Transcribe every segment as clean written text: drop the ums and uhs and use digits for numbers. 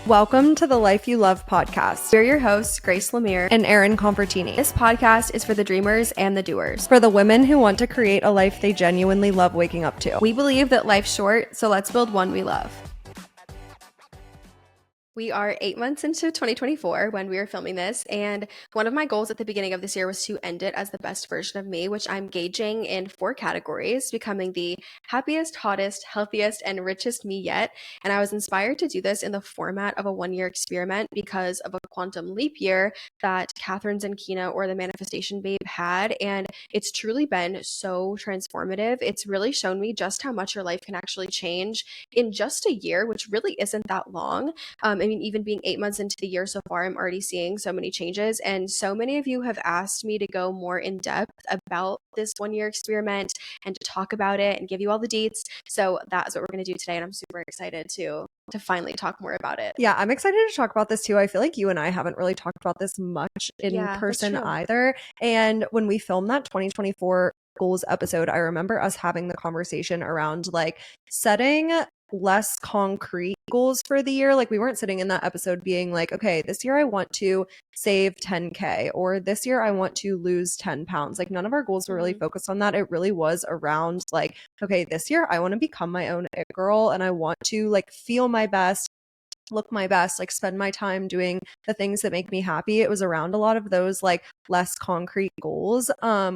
Welcome to the Life You Love podcast. We're your hosts, Grace Lemire and Erin Convertini. This podcast is for the dreamers and the doers. For the women who want to create a life they genuinely love waking up to. We believe that life's short, so let's build one we love. We are 8 months into 2024 when we are filming this, and one of my goals at the beginning of this year was to end it as the best version of me, which I'm gauging in 4 categories: becoming the happiest, hottest, healthiest, and richest me yet. And I was inspired to do this in the format of a one-year experiment because of a quantum leap year that Kathrin Zenkina, or the Manifestation Babe, had, and it's truly been so transformative. It's really shown me just how much your life can actually change in just a year, which really isn't that long. Even being 8 months into the year so far, I'm already seeing so many changes. And so many of you have asked me to go more in depth about this one-year experiment and to talk about it and give you all the deets. So that's what we're going to do today. And I'm super excited to finally talk more about it. Yeah, I'm excited to talk about this too. I feel like you and I haven't really talked about this much in person either. And when we filmed that 2024 goals episode, I remember us having the conversation around like setting less concrete goals for the year. Like we weren't sitting in that episode being like, okay, this year I want to save 10K or this year I want to lose 10 pounds. Like none of our goals were really focused on that. It really was around like, okay, this year I want to become my own it girl and I want to like feel my best, look my best, like spend my time doing the things that make me happy. It was around a lot of those like less concrete goals,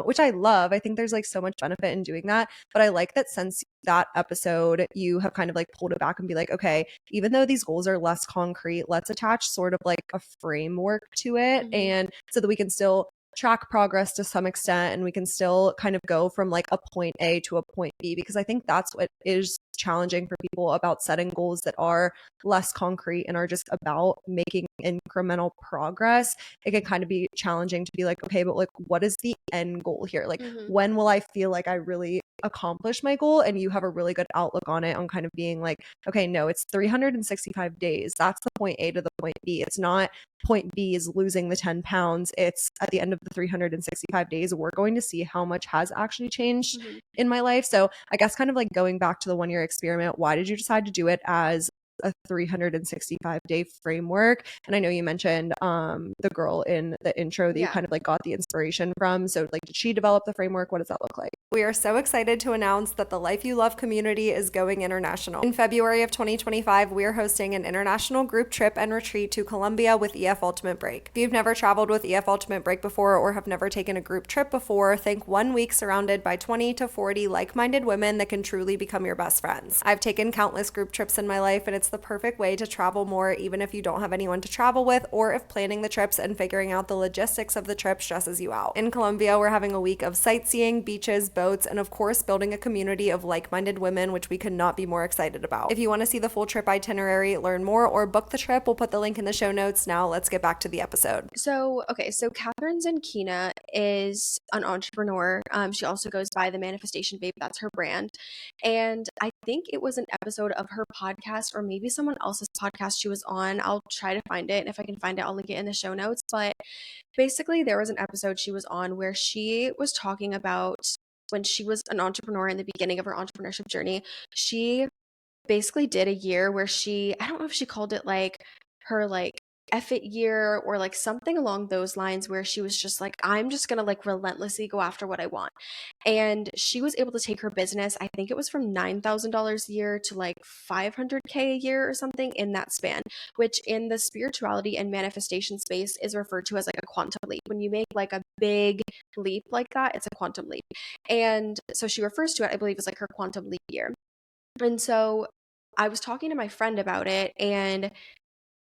which I love. I think there's like so much benefit in doing that. But I like that since that episode, you have kind of like pulled it back and be like, okay, even though these goals are less concrete, let's attach sort of like a framework to it. And so that we can still track progress to some extent and we can still kind of go from like a point A to a point B, because I think that's what is challenging for people about setting goals that are less concrete and are just about making incremental progress. It can kind of be challenging to be like, okay, but like what is the end goal here? Like when will I feel like I really accomplish my goal? And you have a really good outlook on it, on kind of being like, okay, no, it's 365 days. That's the point A to the point B. It's not point B is losing the 10 pounds. It's at the end of the 365 days, we're going to see how much has actually changed in my life. So I guess kind of like going back to the one-year experiment, why did you decide to do it as a 365-day framework? And I know you mentioned the girl in the intro that you kind of like got the inspiration from. So like, did she develop the framework? What does that look like? We are so excited to announce that the Life You Love community is going international. In February of 2025, we are hosting an international group trip and retreat to Colombia with EF Ultimate Break. If you've never traveled with EF Ultimate Break before or have never taken a group trip before, think 1 week surrounded by 20 to 40 like-minded women that can truly become your best friends. I've taken countless group trips in my life, and it's the perfect way to travel more, even if you don't have anyone to travel with, or if planning the trips and figuring out the logistics of the trip stresses you out. In Colombia, we're having a week of sightseeing, beaches, boats, and of course, building a community of like-minded women, which we could not be more excited about. If you want to see the full trip itinerary, learn more, or book the trip, we'll put the link in the show notes. Now let's get back to the episode. So Kathrin Zenkina is an entrepreneur. She also goes by the Manifestation Babe. That's her brand. And I think it was an episode of her podcast or maybe someone else's podcast she was on. I'll try to find it. And if I can find it, I'll link it in the show notes. But basically, there was an episode she was on where she was talking about when she was an entrepreneur in the beginning of her entrepreneurship journey. She basically did a year where I don't know if she called it like her like F it year or like something along those lines, where she was just like, I'm just gonna like relentlessly go after what I want. And she was able to take her business, I think it was from $9,000 a year to like 500K a year or something in that span, which in the spirituality and manifestation space is referred to as like a quantum leap. When you make like a big leap like that, it's a quantum leap. And so she refers to it, I believe, as like her quantum leap year. And so I was talking to my friend about it, and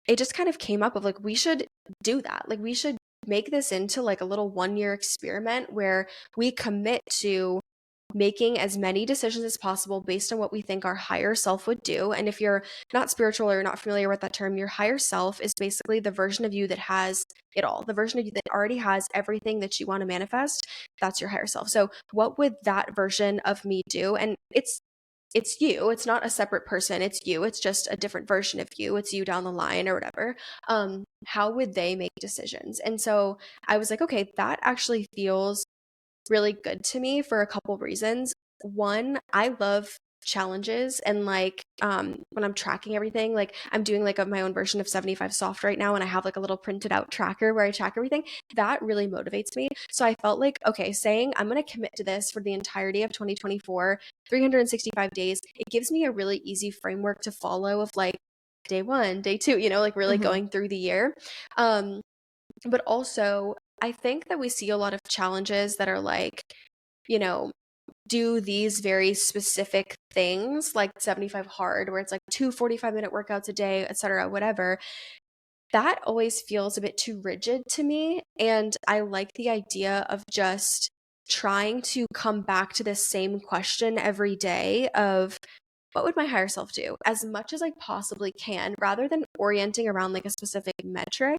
it just kind of came up of like, we should do that. Like we should make this into like a little one-year experiment where we commit to making as many decisions as possible based on what we think our higher self would do. And if you're not spiritual or you're not familiar with that term, your higher self is basically the version of you that has it all, the version of you that already has everything that you want to manifest. That's your higher self. So what would that version of me do? And it's you. It's not a separate person. It's you. It's just a different version of you. It's you down the line or whatever. How would they make decisions? And so I was like, okay, that actually feels really good to me for a couple reasons. One, I love challenges, and like when I'm tracking everything, like I'm doing like my own version of 75 soft right now, and I have like a little printed out tracker where I track everything. That really motivates me. So I felt like, okay, saying I'm going to commit to this for the entirety of 2024, 365 days, it gives me a really easy framework to follow of like day 1, day 2, like really going through the year. But also I think that we see a lot of challenges that are like, do these very specific things like 75 hard, where it's like 2 45-minute workouts a day, etc., whatever. That always feels a bit too rigid to me. And I like the idea of just trying to come back to this same question every day of what would my higher self do, as much as I possibly can, rather than orienting around like a specific metric.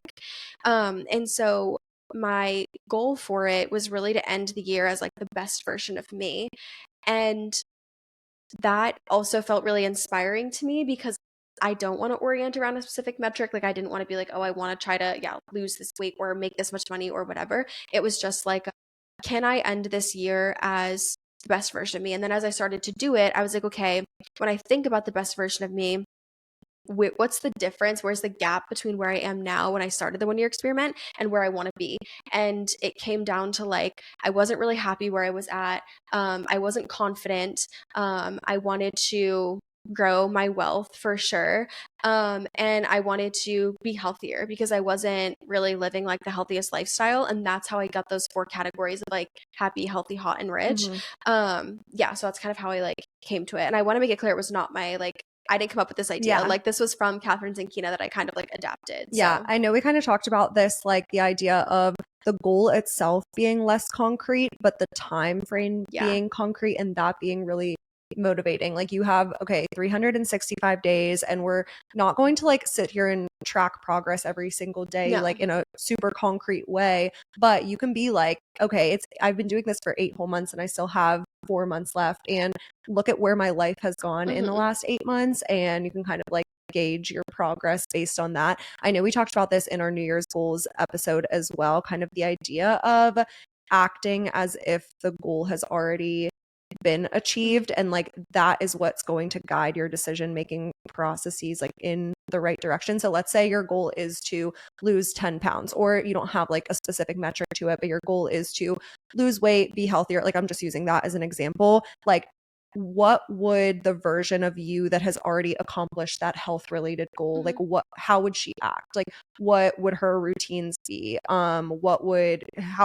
And so my goal for it was really to end the year as like the best version of me. And that also felt really inspiring to me because I don't want to orient around a specific metric. Like I didn't want to be like, oh, I want to try to, lose this weight or make this much money or whatever. It was just like, can I end this year as the best version of me? And then as I started to do it, I was like, okay, when I think about the best version of me, what's the difference? Where's the gap between where I am now when I started the 1 year experiment and where I want to be? And it came down to like, I wasn't really happy where I was at. I wasn't confident. I wanted to grow my wealth for sure. And I wanted to be healthier because I wasn't really living like the healthiest lifestyle. And that's how I got those 4 categories of like happy, healthy, hot, and rich. Yeah, so that's kind of how I like came to it. And I want to make it clear, it was not my like, I didn't come up with this idea. Yeah. Like this was from Kathrin Zenkina that I kind of like adapted. Yeah, so. I know we kind of talked about this, like the idea of the goal itself being less concrete, but the time frame being concrete, and that being really motivating. Like you have, okay, 365 days, and we're not going to like sit here and track progress every single day, like in a super concrete way, but you can be like, okay, I've been doing this for 8 whole months and I still have 4 months left, and look at where my life has gone in the last 8 months, and you can kind of like gauge your progress based on that. I know we talked about this in our New Year's goals episode as well, kind of the idea of acting as if the goal has already been achieved, and like that is what's going to guide your decision making processes like in the right direction. So let's say your goal is to lose 10 pounds, or you don't have like a specific metric to it, but your goal is to lose weight, be healthier. Like I'm just using that as an example. Like what would the version of you that has already accomplished that health related goal, like how would she act? Like what would her routines be? How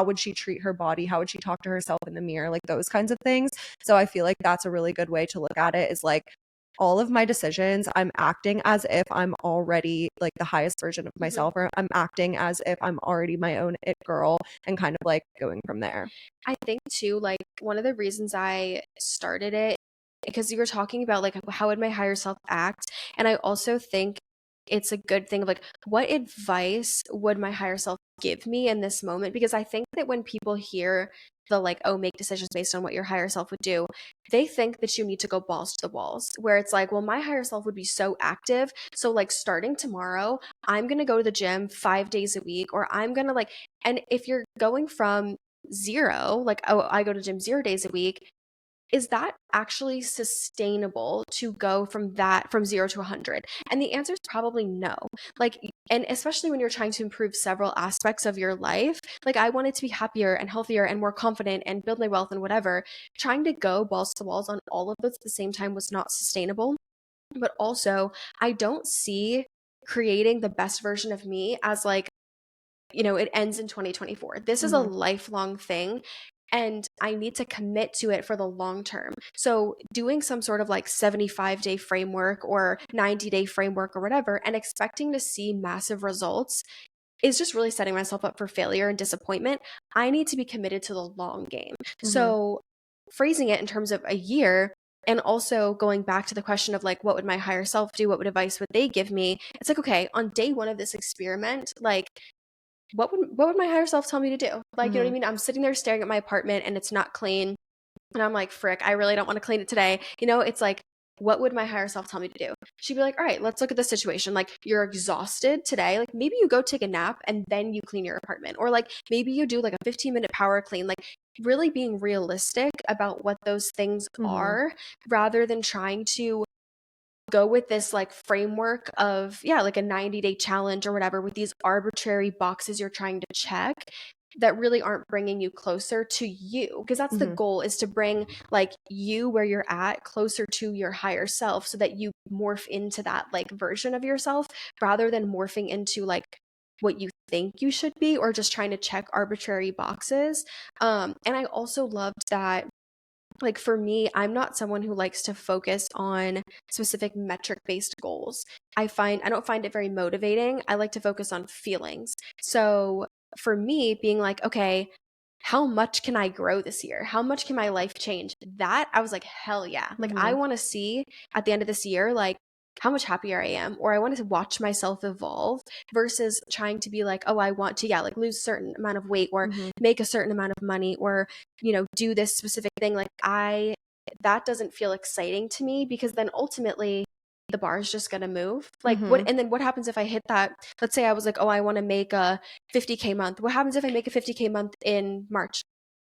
would she treat her body? How would she talk to herself in the mirror? Like those kinds of things. So I feel like that's a really good way to look at it, is like all of my decisions, I'm acting as if I'm already like the highest version of myself, or I'm acting as if I'm already my own it girl, and kind of like going from there. I think too, like one of the reasons I started it, because you were talking about like how would my higher self act, and I also think it's a good thing of like, what advice would my higher self give me in this moment? Because I think that when people hear the like, oh, make decisions based on what your higher self would do, they think that you need to go balls to the walls, where it's like, well, my higher self would be so active, so like starting tomorrow I'm gonna go to the gym 5 days a week, or I'm gonna like, and if you're going from 0, like, oh, I go to gym 0 days a week, is that actually sustainable to go from 0 to 100? And the answer is probably no. Like, and especially when you're trying to improve several aspects of your life, like I wanted to be happier and healthier and more confident and build my wealth and whatever. Trying to go balls to walls on all of those at the same time was not sustainable. But also, I don't see creating the best version of me as like, it ends in 2024. This is a lifelong thing, and I need to commit to it for the long term. So doing some sort of like 75-day framework or 90-day framework or whatever, and expecting to see massive results is just really setting myself up for failure and disappointment. I need to be committed to the long game. So phrasing it in terms of a year, and also going back to the question of like, what would my higher self do? What advice would they give me? It's like, okay, on day 1 of this experiment, like, what would my higher self tell me to do? Like, you know what I mean? I'm sitting there staring at my apartment and it's not clean, and I'm like, frick, I really don't want to clean it today. It's like, what would my higher self tell me to do? She'd be like, all right, let's look at the situation. Like, you're exhausted today. Like, maybe you go take a nap and then you clean your apartment. Or like, maybe you do like a 15-minute power clean. Like, really being realistic about what those things are, rather than trying to go with this like framework of, yeah, like a 90-day challenge or whatever, with these arbitrary boxes you're trying to check that really aren't bringing you closer to you. Because that's the goal, is to bring like you where you're at closer to your higher self, so that you morph into that like version of yourself, rather than morphing into like what you think you should be, or just trying to check arbitrary boxes. And I also loved that, like, for me, I'm not someone who likes to focus on specific metric based goals. I don't find it very motivating. I like to focus on feelings. So for me, being like, okay, how much can I grow this year? How much can my life change? That I was like, hell yeah. Like, I want to see at the end of this year, like, how much happier I am, or I want to watch myself evolve, versus trying to be like, oh, I want to, yeah, like lose a certain amount of weight, or make a certain amount of money, or, you know, do this specific thing. Like, that doesn't feel exciting to me, because then ultimately the bar is just going to move. Like, and then what happens if I hit that? Let's say I was like, oh, I want to make a 50K month. What happens if I make a 50K month in March?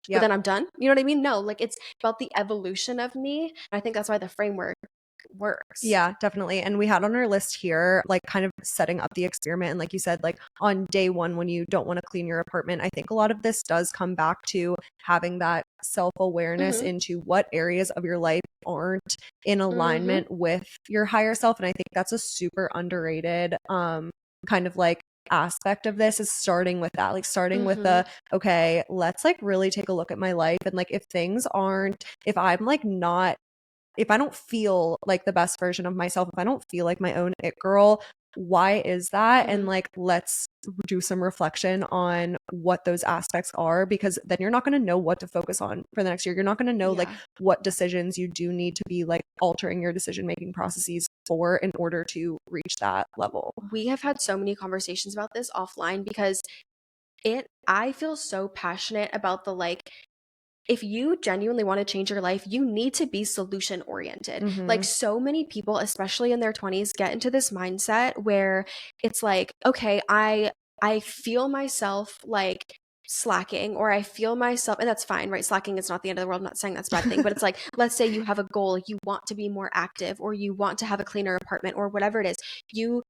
But then I'm done. You know what I mean? No, like, it's about the evolution of me. I think that's why the framework works. Yeah, definitely. And we had on our list here, like, kind of setting up the experiment. And like you said, like on day one, when you don't want to clean your apartment, I think a lot of this does come back to having that self-awareness into what areas of your life aren't in alignment with your higher self. And I think that's a super underrated kind of like aspect of this, is starting with that, like starting with the, okay, let's like really take a look at my life. And like, if things aren't, if I'm like not, if I don't feel like the best version of myself, if I don't feel like my own it girl, why is that? And like, let's do some reflection on what those aspects are, because then you're not going to know what to focus on for the next year. You're not going to know like what decisions you do need to be like altering your decision-making processes for, in order to reach that level. We have had so many conversations about this offline, because I feel so passionate about the, like, if you genuinely want to change your life, you need to be solution oriented. Like, so many people, especially in their 20s, get into this mindset where it's like, okay, I feel myself like slacking, or I feel myself, and that's fine, right? Slacking is not the end of the world. I'm not saying that's a bad thing, but it's like, let's say you have a goal, you want to be more active, or you want to have a cleaner apartment, or whatever it is. You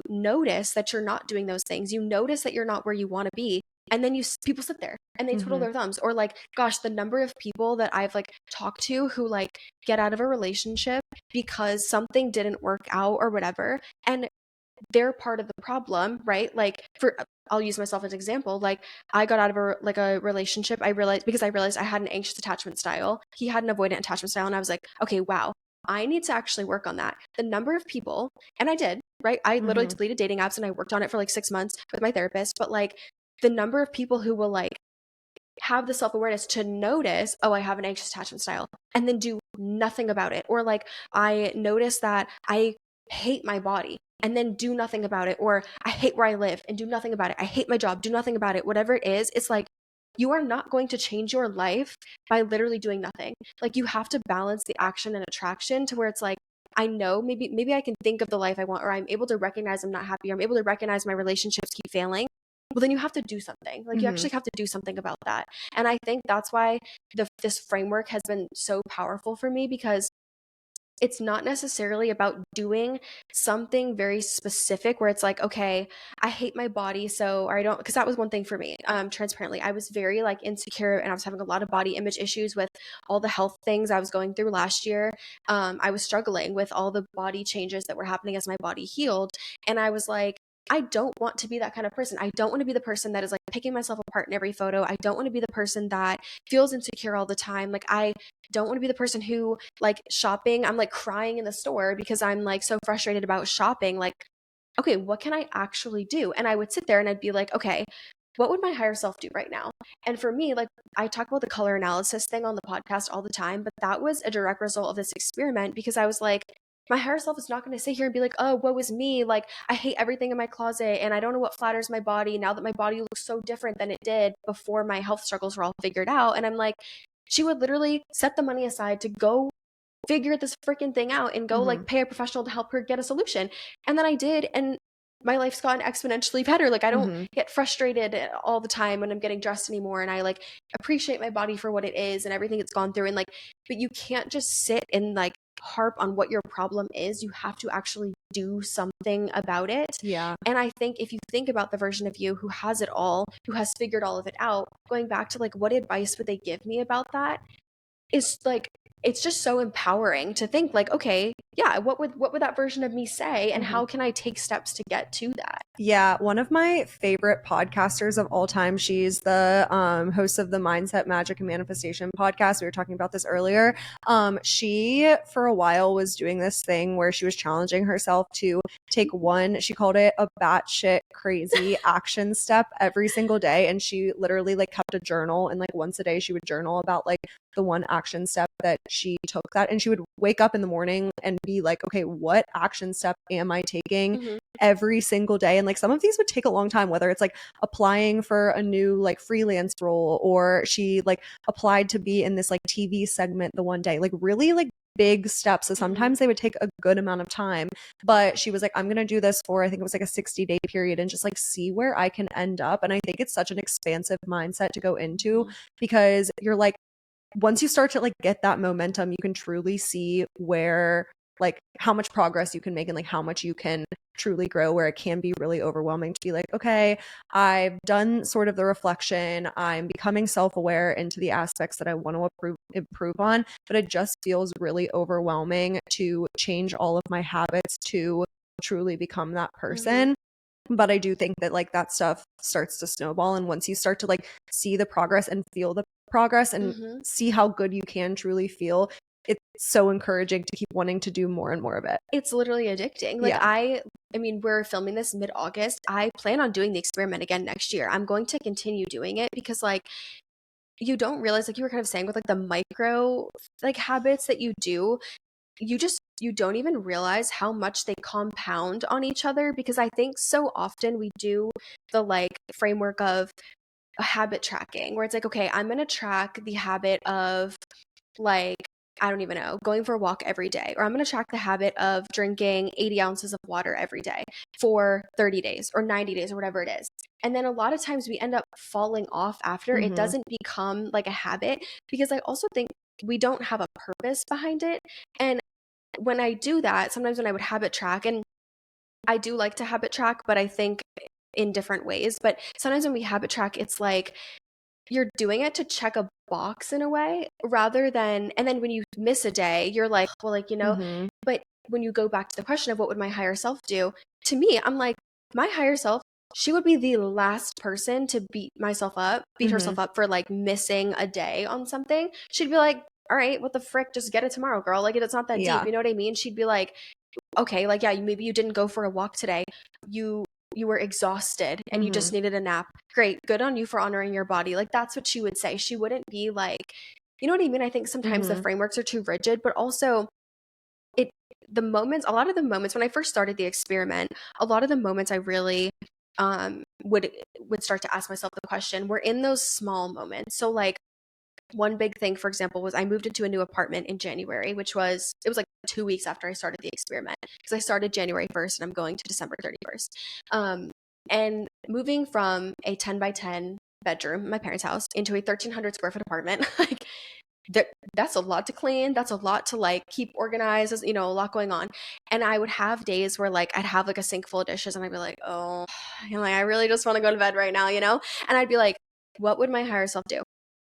notice that you're not doing those things. You notice that you're not where you want to be, and then people sit there and they twiddle their thumbs. Or like, gosh, the number of people that I've like talked to who like get out of a relationship because something didn't work out or whatever, and they're part of the problem, right? Like, I'll use myself as an example. Like, I got out of a relationship. I realized I had an anxious attachment style. He had an avoidant attachment style, and I was like, okay, wow, I need to actually work on that. The number of people, and I did, right? I literally deleted dating apps, and I worked on it for like 6 months with my therapist. But like, the number of people who will like have the self-awareness to notice, oh, I have an anxious attachment style, and then do nothing about it. Or like, I notice that I hate my body, and then do nothing about it. Or I hate where I live, and do nothing about it. I hate my job, do nothing about it. Whatever it is, it's like, you are not going to change your life by literally doing nothing. Like, you have to balance the action and attraction to where it's like, I know maybe I can think of the life I want, or I'm able to recognize I'm not happy, or I'm able to recognize my relationships keep failing. Well, then you have to do something. Like, you actually have to do something about that. And I think that's why this framework has been so powerful for me, because it's not necessarily about doing something very specific where it's like, okay, I hate my body, so, or I don't, because that was one thing for me. Transparently, I was very like insecure, and I was having a lot of body image issues with all the health things I was going through last year. I was struggling with all the body changes that were happening as my body healed. And I was like, I don't want to be that kind of person. I don't want to be the person that is like picking myself apart in every photo. I don't want to be the person that feels insecure all the time. Like, I don't want to be the person who, like, shopping, I'm like crying in the store because I'm like so frustrated about shopping. Like, okay, what can I actually do? And I would sit there and I'd be like, okay, what would my higher self do right now? And for me, like, I talk about the color analysis thing on the podcast all the time, but that was a direct result of this experiment, because I was like, my higher self is not going to sit here and be like, oh, woe is me. Like, I hate everything in my closet, and I don't know what flatters my body now that my body looks so different than it did before my health struggles were all figured out. And I'm like, she would literally set the money aside to go figure this freaking thing out and go like pay a professional to help her get a solution. And then I did, and my life's gotten exponentially better. Like I don't get frustrated all the time when I'm getting dressed anymore, and I like appreciate my body for what it is and everything it's gone through. And like, but you can't just sit and like harp on what your problem is. You have to actually do something about it. Yeah. And I think if you think about the version of you who has it all, who has figured all of it out, going back to like, what advice would they give me about that? Is like, it's just so empowering to think like, okay, yeah, what would that version of me say, and how can I take steps to get to that? Yeah, one of my favorite podcasters of all time, she's the host of the Mindset, Magic, and Manifestation podcast. We were talking about this earlier. She, for a while, was doing this thing where she was challenging herself to take one, she called it a batshit crazy action step every single day. And she literally like kept a journal, and like once a day she would journal about like the one action step that she took that. And she would wake up in the morning and be like, okay, what action step am I taking every single day? And like some of these would take a long time, whether it's like applying for a new like freelance role, or she like applied to be in this like TV segment the one day, like really like big steps. So sometimes they would take a good amount of time, but she was like, I'm going to do this for, I think it was like a 60-day period, and just like see where I can end up. And I think it's such an expansive mindset to go into, because you're like, once you start to like get that momentum, you can truly see where like how much progress you can make and like how much you can truly grow, where it can be really overwhelming to be like, okay, I've done sort of the reflection, I'm becoming self-aware into the aspects that I want to improve on, but it just feels really overwhelming to change all of my habits to truly become that person. But I do think that like that stuff starts to snowball, and once you start to like see the progress and feel the progress and see how good you can truly feel, it's so encouraging to keep wanting to do more and more of it. It's literally addicting. Like I mean, we're filming this mid-August. I plan on doing the experiment again next year. I'm going to continue doing it because like you don't realize, like you were kind of saying with like the micro like habits that you do, you don't even realize how much they compound on each other. Because I think so often we do the like framework of a habit tracking where it's like, okay, I'm going to track the habit of like, I don't even know, going for a walk every day, or I'm going to track the habit of drinking 80 ounces of water every day for 30 days or 90 days or whatever it is. And then a lot of times we end up falling off after. It doesn't become like a habit, because I also think we don't have a purpose behind it. And when I do that, sometimes when I would habit track, and I do like to habit track, but I think in different ways. But sometimes when we habit track, it's like you're doing it to check a box in a way, rather than, and then when you miss a day, you're like, well, like, you know, but when you go back to the question of what would my higher self do, to me, I'm like, my higher self, she would be the last person to beat herself up for like missing a day on something. She'd be like, all right, what the frick, just get it tomorrow, girl. Like it's not that deep. You know what I mean? She'd be like, okay, like, yeah, maybe you didn't go for a walk today. You were exhausted and you just needed a nap. Great. Good on you for honoring your body. Like that's what she would say. She wouldn't be like, you know what I mean? I think sometimes the frameworks are too rigid, but also a lot of the moments when I first started the experiment, a lot of the moments I really would start to ask myself the question were in those small moments. So like one big thing, for example, was I moved into a new apartment in January, it was like 2 weeks after I started the experiment, because I started January 1st and I'm going to December 31st. And moving from a 10 by 10 bedroom in my parents' house into a 1,300 square foot apartment, like that's a lot to clean. That's a lot to like keep organized, you know, a lot going on. And I would have days where like I'd have like a sink full of dishes and I'd be like, oh, you know, like I really just want to go to bed right now, you know? And I'd be like, what would my higher self do?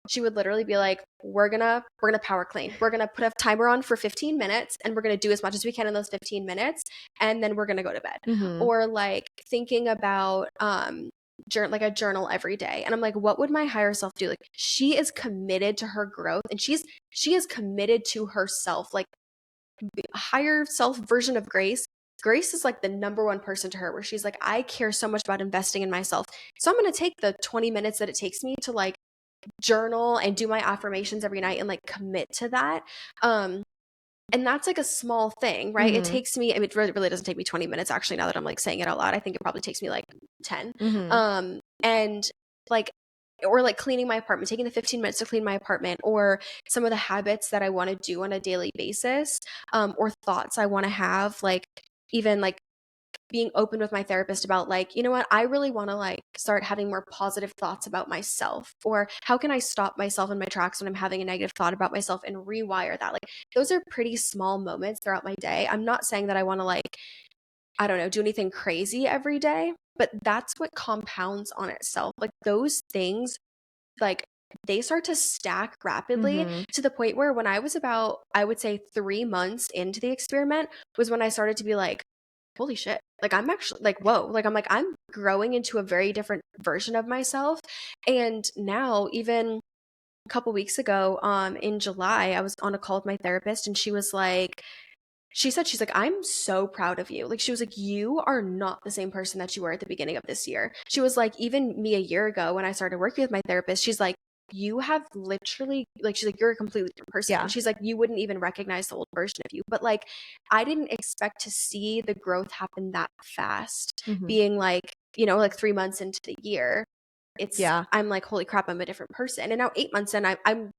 She would literally be like, we're gonna power clean. We're gonna put a timer on for 15 minutes and we're gonna do as much as we can in those 15 minutes, and then we're gonna go to bed. Or like thinking about like a journal every day. And I'm like, what would my higher self do? Like she is committed to her growth, and she is committed to herself. Like a higher self version of Grace is like the number one person to her, where she's like, I care so much about investing in myself. So I'm going to take the 20 minutes that it takes me to like journal and do my affirmations every night and like commit to that. And that's like a small thing, right? It takes me, I mean, it really doesn't take me 20 minutes actually, now that I'm like saying it out loud. I think it probably takes me like 10. And like or like cleaning my apartment, taking the 15 minutes to clean my apartment, or some of the habits that I want to do on a daily basis, or thoughts I want to have, like even like being open with my therapist about like, you know what, I really want to like start having more positive thoughts about myself, or how can I stop myself in my tracks when I'm having a negative thought about myself and rewire that. Like those are pretty small moments throughout my day. I'm not saying that I want to like, I don't know, do anything crazy every day, but that's what compounds on itself. Like those things, like they start to stack rapidly to the point where when I was about, I would say 3 months into the experiment was when I started to be like, holy shit, like I'm actually like, whoa, like I'm like, I'm growing into a very different version of myself. And now, even a couple weeks ago, in July, I was on a call with my therapist, and she was like, she said, she's like, I'm so proud of you. Like, she was like, you are not the same person that you were at the beginning of this year. She was like, even me a year ago when I started working with my therapist, she's like, you have literally, like, she's like, you're a completely different person. Yeah. She's like, you wouldn't even recognize the old version of you. But like, I didn't expect to see the growth happen that fast, being like, you know, like 3 months into the year. I'm like, holy crap, I'm a different person. And now 8 months in, I'm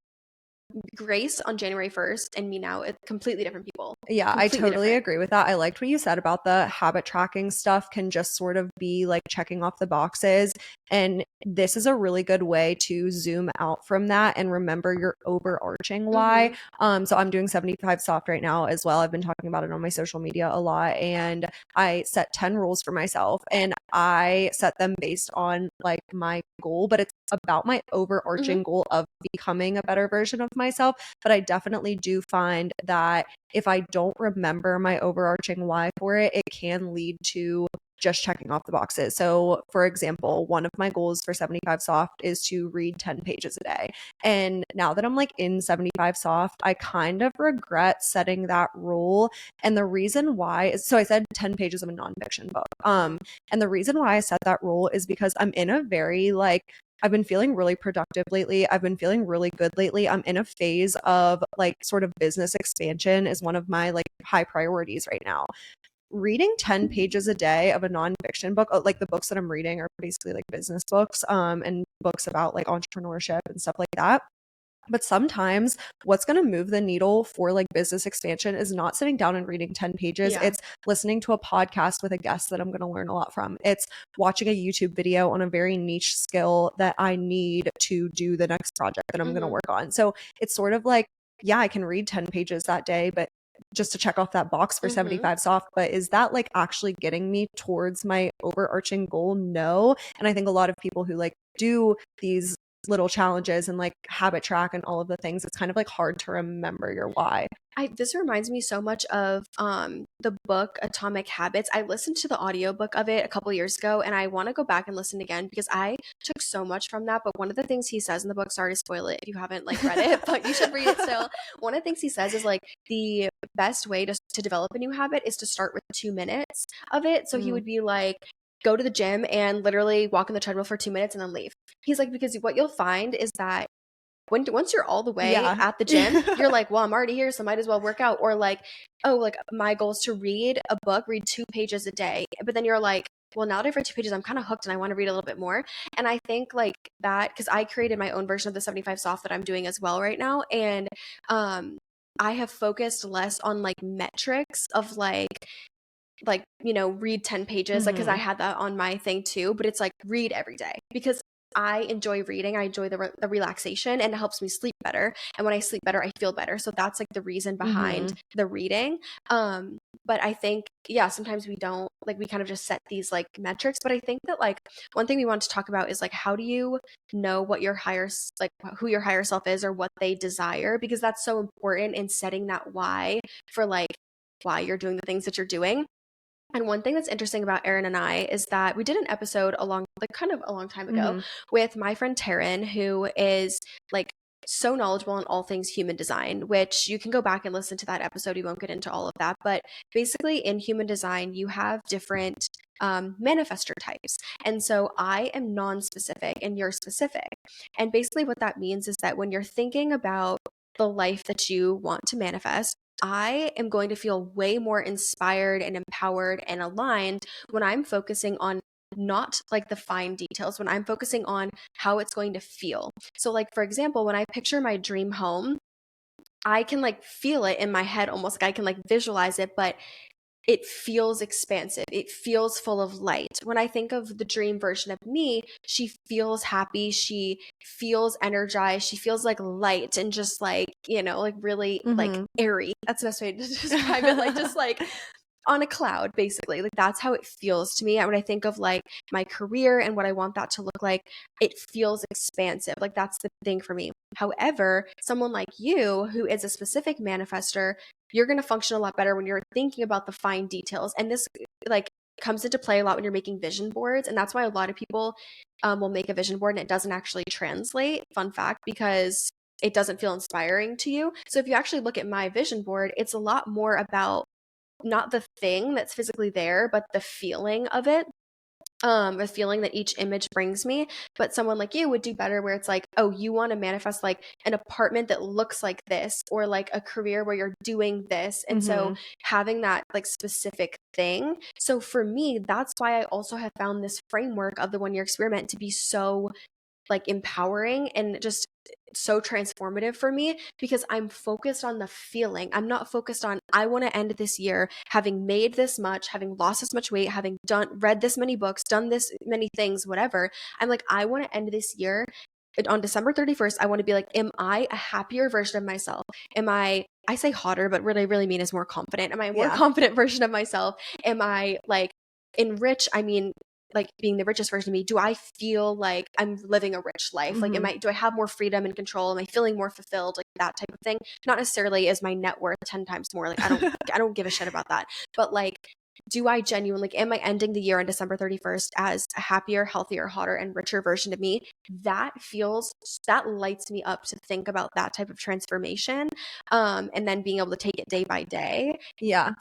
Grace on January 1st and me now, it's completely different people. Yeah, I Completely totally different. agree with that. I liked what you said about the habit tracking stuff can just sort of be like checking off the boxes. And this is a really good way to zoom out from that and remember your overarching why. So I'm doing 75 soft right now as well. I've been talking about it on my social media a lot, and I set 10 rules for myself, and I set them based on like my goal, but it's about my overarching goal of becoming a better version of myself. But I definitely do find that if I don't remember my overarching why for it, it can lead to just checking off the boxes. So, for example, one of my goals for 75 soft is to read 10 pages a day. And now that I'm like in 75 soft, I kind of regret setting that rule. And the reason why is, so I said 10 pages of a nonfiction book. And the reason why I set that rule is because I'm in a very like, I've been feeling really productive lately. I've been feeling really good lately. I'm in a phase of like sort of business expansion is one of my like high priorities right now. Reading 10 pages a day of a nonfiction book, like the books that I'm reading are basically like business books, and books about like entrepreneurship and stuff like that. But sometimes what's going to move the needle for like business expansion is not sitting down and reading 10 pages. Yeah. It's listening to a podcast with a guest that I'm going to learn a lot from. It's watching a YouTube video on a very niche skill that I need to do the next project that I'm going to work on. So it's sort of like, yeah, I can read 10 pages that day, but just to check off that box for 75 soft, but is that like actually getting me towards my overarching goal? No. And I think a lot of people who like do these little challenges and like habit track and all of the things, it's kind of like hard to remember your why. This reminds me so much of the book Atomic Habits. I listened to the audiobook of it a couple years ago, and I want to go back and listen again because I took so much from that. But one of the things he says in the book, sorry to spoil it if you haven't like read it, but you should read it still. One of the things he says is like the best way to develop a new habit is to start with 2 minutes of it. So he would be like, go to the gym and literally walk on the treadmill for 2 minutes and then leave. He's like, because what you'll find is that once you're all the way at the gym, you're like, well, I'm already here, so might as well work out. Or like, oh, like my goal is to read a book, read 2 pages a day. But then you're like, well, now that I've read 2 pages, I'm kind of hooked and I want to read a little bit more. And I think like that, because I created my own version of the 75 soft that I'm doing as well right now. And I have focused less on like metrics of like, you know, read 10 pages, like, because I had that on my thing too, but it's like read every day because I enjoy reading. I enjoy the relaxation, and it helps me sleep better. And when I sleep better, I feel better. So that's like the reason behind the reading. But I think, yeah, sometimes we don't like, we kind of just set these like metrics. But I think that like one thing we want to talk about is like, how do you know what your like who your higher self is or what they desire? Because that's so important in setting that why for like why you're doing the things that you're doing. And one thing that's interesting about Erin and I is that we did an episode kind of a long time ago with my friend Taryn, who is like so knowledgeable in all things human design, which you can go back and listen to that episode. We won't get into all of that. But basically in human design, you have different manifestor types. And so I am non-specific and you're specific. And basically what that means is that when you're thinking about the life that you want to manifest, I am going to feel way more inspired and empowered and aligned when I'm focusing on not like the fine details, when I'm focusing on how it's going to feel. So like, for example, when I picture my dream home, I can like feel it in my head almost, like I can like visualize it, but it feels expansive. It feels full of light. When I think of the dream version of me, she feels happy. She feels energized. She feels like light and just like, you know, like really like airy. That's the best way to describe it. Like just like on a cloud, basically. Like that's how it feels to me. And when I think of like my career and what I want that to look like, it feels expansive. Like that's the thing for me. However, someone like you who is a specific manifester, you're going to function a lot better when you're thinking about the fine details. And this like comes into play a lot when you're making vision boards. And that's why a lot of people will make a vision board and it doesn't actually translate. Fun fact, because it doesn't feel inspiring to you. So if you actually look at my vision board, it's a lot more about not the thing that's physically there, but the feeling of it. The feeling that each image brings me. But someone like you would do better where it's like, oh, you want to manifest like an apartment that looks like this, or like a career where you're doing this. And so having that like specific thing. So for me, that's why I also have found this framework of the 1 year experiment to be so like empowering and just so transformative for me, because I'm focused on the feeling. I'm not focused on, I want to end this year having made this much, having lost this much weight, having read this many books, done this many things, whatever. I'm like, I want to end this year on December 31st. I want to be like, am I a happier version of myself? Am I say hotter, but what I really mean is more confident. Am I a more confident version of myself? Am I like enriched? I mean, like being the richest version of me, do I feel like I'm living a rich life? Like, do I have more freedom and control? Am I feeling more fulfilled? Like that type of thing. Not necessarily is my net worth 10 times more. Like I don't give a shit about that. But like, do I genuinely, am I ending the year on December 31st as a happier, healthier, hotter, and richer version of me? That lights me up to think about that type of transformation. And then being able to take it day by day. Yeah.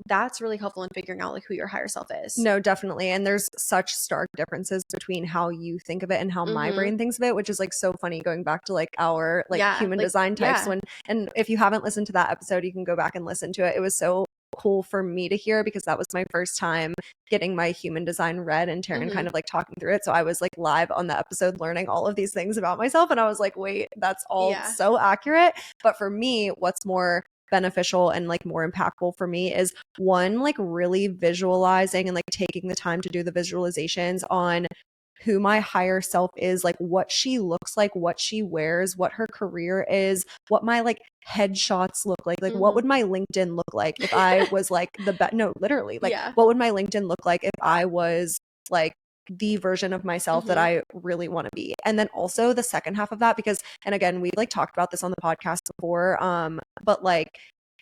That's really helpful in figuring out like who your higher self is. No, definitely. And there's such stark differences between how you think of it and how my brain thinks of it, which is like so funny going back to like our like human design types. And if you haven't listened to that episode, you can go back and listen to it. It was so cool for me to hear because that was my first time getting my human design read and Taryn kind of like talking through it. So I was like live on the episode learning all of these things about myself. And I was like, wait, that's all so accurate. But for me, what's more beneficial and like more impactful for me is one, like really visualizing and like taking the time to do the visualizations on who my higher self is, like what she looks like, what she wears, what her career is, what my like headshots look like what would my LinkedIn look like if I was like no, literally, like what would my LinkedIn look like if I was like the version of myself that I really want to be. And then also the second half of that, because, and again, we've like talked about this on the podcast before, but like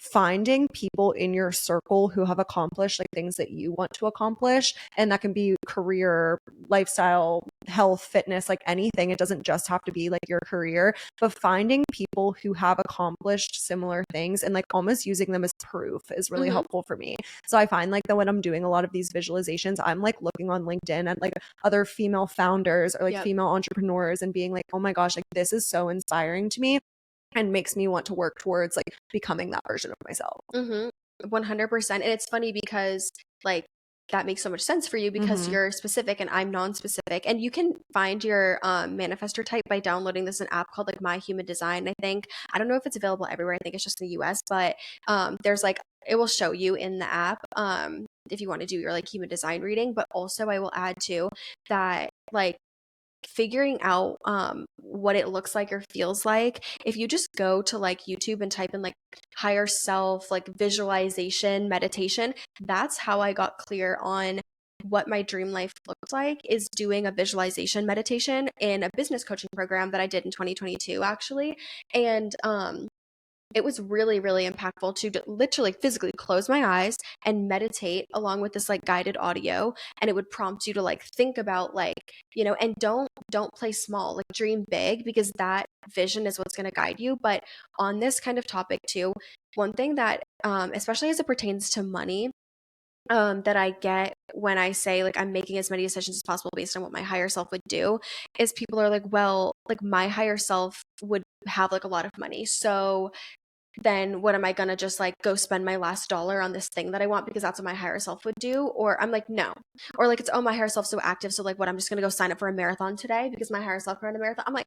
finding people in your circle who have accomplished like things that you want to accomplish, and that can be career, lifestyle, health, fitness, like anything. It doesn't just have to be like your career, but finding people who have accomplished similar things and like almost using them as proof is really helpful for me. So I find like that when I'm doing a lot of these visualizations, I'm like looking on LinkedIn at like other female founders or like female entrepreneurs and being like, oh my gosh, like this is so inspiring to me and makes me want to work towards like becoming that version of myself. 100%. And it's funny because like that makes so much sense for you because you're specific and I'm non-specific. And you can find your manifestor type by downloading this an app called like My Human Design, I think. I don't know if it's available everywhere. I think it's just in the US, but there's like, it will show you in the app if you want to do your like human design reading. But also I will add to that, like figuring out what it looks like or feels like, if you just go to like YouTube and type in like higher self, like visualization, meditation, that's how I got clear on what my dream life looked like, is doing a visualization meditation in a business coaching program that I did in 2022 actually. And it was really, really impactful to literally physically close my eyes and meditate along with this like guided audio. And it would prompt you to like think about like, you know, and don't play small, like dream big, because that vision is what's going to guide you. But on this kind of topic too, one thing that, especially as it pertains to money, that I get when I say like I'm making as many decisions as possible based on what my higher self would do, is people are like, well, like my higher self would have like a lot of money. So then what am I gonna just like go spend my last dollar on this thing that I want because that's what my higher self would do? Or I'm like, no. Or like it's, oh, my higher self's so active, so like what, I'm just gonna go sign up for a marathon today because my higher self ran a marathon. I'm like,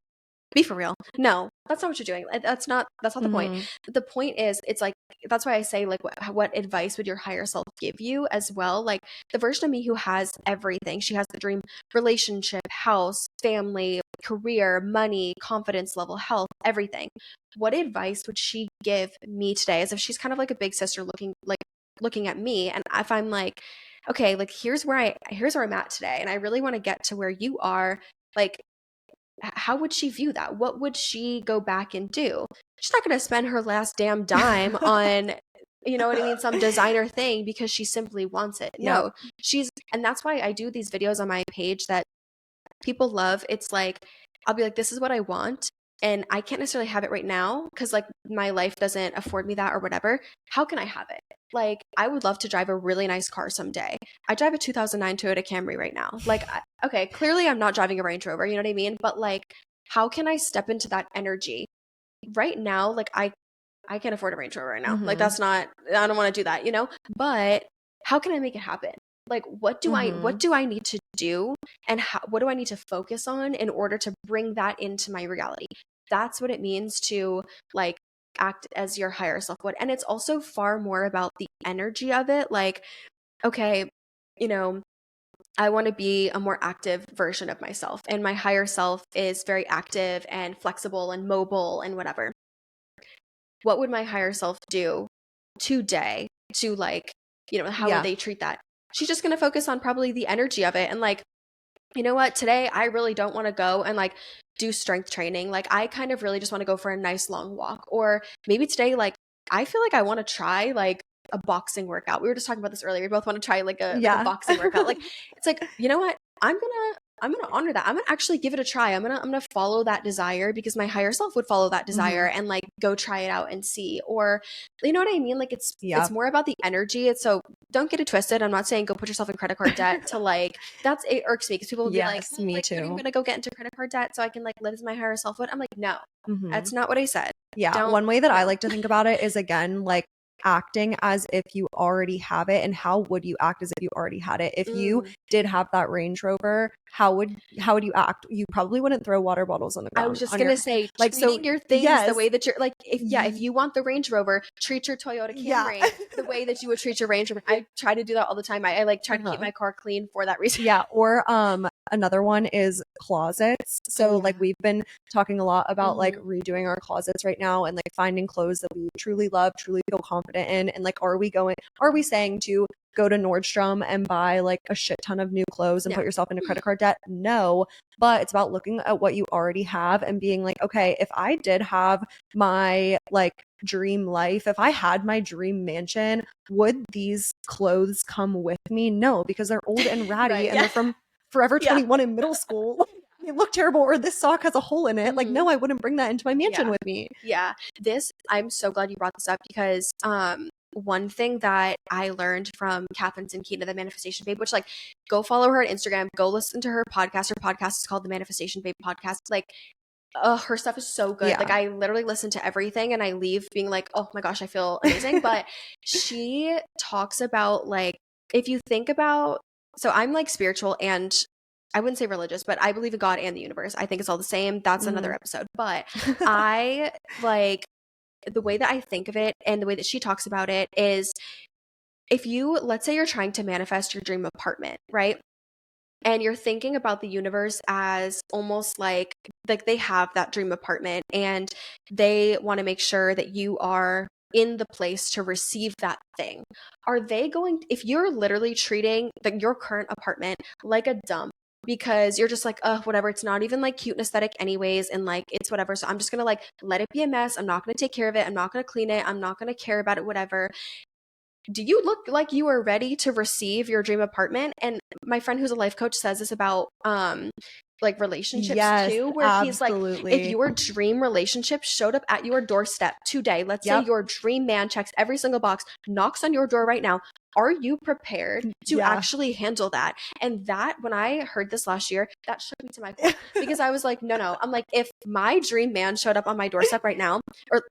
be for real. No, that's not what you're doing. That's not the point. The point is, it's like, that's why I say, like, what advice would your higher self give you as well? Like, the version of me who has everything, she has the dream relationship, house, family, career, money, confidence level, health, everything. What advice would she give me today? As if she's kind of like a big sister looking at me. And if I'm like, okay, like here's where I'm at today, and I really want to get to where you are, like, how would she view that? What would she go back and do? She's not going to spend her last damn dime on, you know what I mean, some designer thing because she simply wants it. No, and that's why I do these videos on my page that people love. It's like, I'll be like, this is what I want, and I can't necessarily have it right now because like my life doesn't afford me that or whatever. How can I have it? Like, I would love to drive a really nice car someday. I drive a 2009 Toyota Camry right now. Like, okay, clearly I'm not driving a Range Rover, you know what I mean? But like, how can I step into that energy right now? Like, I can't afford a Range Rover right now. Like, that's not, I don't want to do that, you know? But how can I make it happen? Like, what do I need to do, and what do I need to focus on in order to bring that into my reality? That's what it means to like act as your higher self would. And it's also far more about the energy of it. Like, okay, you know, I want to be a more active version of myself, and my higher self is very active and flexible and mobile and whatever. What would my higher self do today to like, you know, how would they treat that? She's just going to focus on probably the energy of it, and like, you know what, today I really don't want to go and like do strength training. Like, I kind of really just want to go for a nice long walk. Or maybe today, like, I feel like I want to try like a boxing workout. We were just talking about this earlier. We both want to try like a boxing workout. Like, it's like, you know what? I'm gonna honor that. I'm gonna actually give it a try. I'm gonna follow that desire because my higher self would follow that desire and like go try it out and see. Or, you know what I mean? Like, it's more about the energy. It's, so don't get it twisted. I'm not saying go put yourself in credit card debt to like, it irks me because people will be like, me like, too. I'm gonna go get into credit card debt so I can like live as my higher self would. I'm like, no, that's not what I said. One way that I like to think about it is, again, like acting as if you already have it. And how would you act as if you already had it? If you did have that Range Rover, how would you act? You probably wouldn't throw water bottles on the ground. I was just gonna say, like, treating your things the way that you're like, if you want the Range Rover, treat your Toyota Camry the way that you would treat your Range Rover. I try to do that all the time. I like try to keep my car clean for that reason. Or another one is closets. So like, we've been talking a lot about like redoing our closets right now, and like finding clothes that we truly love, truly feel confident in. And like, are we saying to go to Nordstrom and buy like a shit ton of new clothes and put yourself into credit card debt? No, but it's about looking at what you already have and being like, okay, if I did have my like dream life, if I had my dream mansion, would these clothes come with me? No, because they're old and ratty and they're from Forever 21 in middle school. They look terrible, or this sock has a hole in it. Like, no, I wouldn't bring that into my mansion with me. I'm so glad you brought this up because one thing that I learned from Kathrin Zenkina, the Manifestation Babe, which like, go follow her on Instagram, go listen to her podcast. Her podcast is called the Manifestation Babe Podcast. Like, her stuff is so good. Like, I literally listen to everything and I leave being like, oh my gosh, I feel amazing. But she talks about like, if you think about, so I'm like spiritual and I wouldn't say religious, but I believe in God and the universe. I think it's all the same. That's another episode. But I like, the way that I think of it and the way that she talks about it is, if you, let's say you're trying to manifest your dream apartment, right? And you're thinking about the universe as almost like they have that dream apartment and they want to make sure that you are in the place to receive that thing. Are they going, if you're literally treating your current apartment like a dump, because you're just like, whatever, it's not even like cute and aesthetic anyways, and like, it's whatever, so I'm just gonna like let it be a mess, I'm not gonna take care of it, I'm not gonna clean it, I'm not gonna care about it, whatever. Do you look like you are ready to receive your dream apartment? And my friend who's a life coach says this about like relationships too, where he's like, if your dream relationship showed up at your doorstep today, let's say your dream man checks every single box, knocks on your door right now, are you prepared to actually handle that? And that, when I heard this last year, that shook me to my core because I was like, no, I'm like, if my dream man showed up on my doorstep right now, or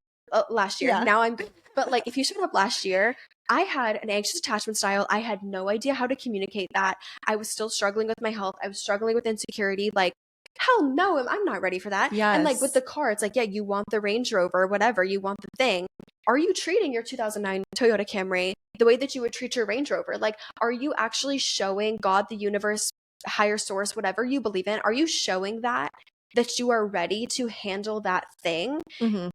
last year. Yeah. Now I'm good. But like, if you showed up last year, I had an anxious attachment style. I had no idea how to communicate that. I was still struggling with my health. I was struggling with insecurity. Like, hell no, I'm not ready for that. Yes. And like with the car, it's like, yeah, you want the Range Rover, whatever, you want the thing. Are you treating your 2009 Toyota Camry the way that you would treat your Range Rover? Like, are you actually showing God, the universe, higher source, whatever you believe in, are you showing that you are ready to handle that thing? Mm-hmm.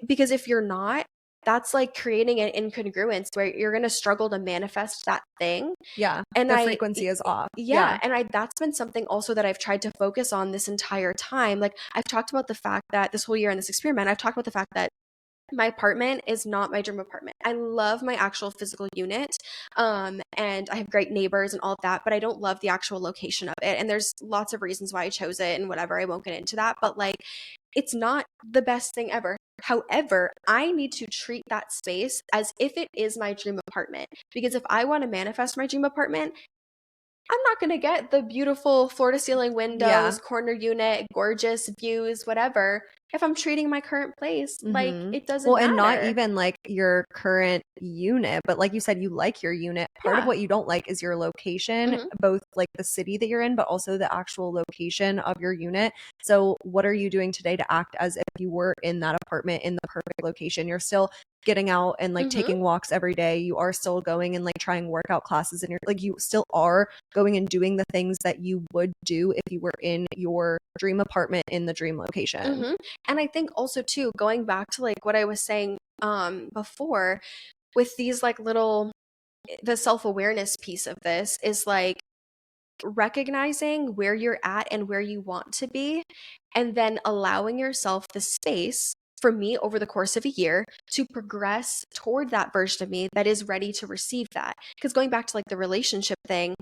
Because if you're not, that's like creating an incongruence where you're going to struggle to manifest that thing. Yeah. And the frequency is off. Yeah. And that's been something also that I've tried to focus on this entire time. Like, I've talked about the fact that this whole year in this experiment, I've talked about the fact that my apartment is not my dream apartment. I love my actual physical unit. And I have great neighbors and all of that, but I don't love the actual location of it. And there's lots of reasons why I chose it and whatever. I won't get into that, but like, it's not the best thing ever. However, I need to treat that space as if it is my dream apartment. Because if I want to manifest my dream apartment, I'm not going to get the beautiful floor to ceiling windows, corner unit, gorgeous views, whatever, if I'm treating my current place like it doesn't matter. And not even like your current unit, but like you said, you like your unit. Part of what you don't like is your location, both like the city that you're in, but also the actual location of your unit. So what are you doing today to act as if you were in that apartment in the perfect location? You're still getting out and like taking walks every day. You are still going and like trying workout classes, and you're like, you still are going and doing the things that you would do if you were in your dream apartment in the dream location. And I think also too, going back to like what I was saying before with these like the self-awareness piece of this is like recognizing where you're at and where you want to be, and then allowing yourself the space, for me over the course of a year, to progress toward that version of me that is ready to receive that. Because going back to like the relationship thing,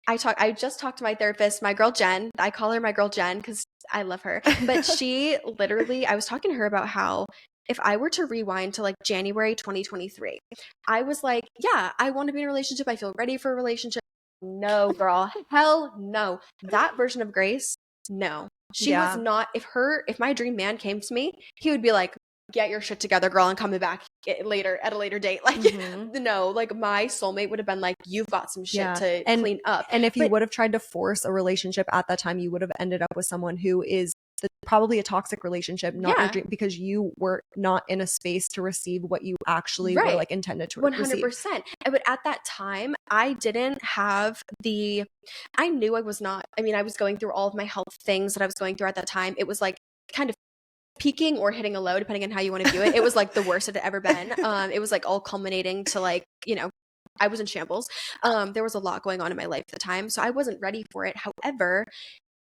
I just talked to my therapist, my girl Jen. I call her my girl Jen because I love her. But she literally, I was talking to her about how if I were to rewind to like January 2023, I was like, yeah, I want to be in a relationship. I feel ready for a relationship. No, girl. Hell no. That version of Grace, no. She was not. If my dream man came to me, he would be like, get your shit together, girl, and coming back later at a later date. Like, no, like my soulmate would have been like, you've got some shit to clean up. And if you would have tried to force a relationship at that time, you would have ended up with someone who is probably a toxic relationship, not your dream, because you were not in a space to receive what you actually were like intended to 100%. Receive. But at that time, I didn't have I knew I was not, I mean, I was going through all of my health things that I was going through at that time. It was like kind of peaking or hitting a low, depending on how you want to view it. It was like the worst it had ever been. It was like all culminating to like, I was in shambles. There was a lot going on in my life at the time, so I wasn't ready for it. However,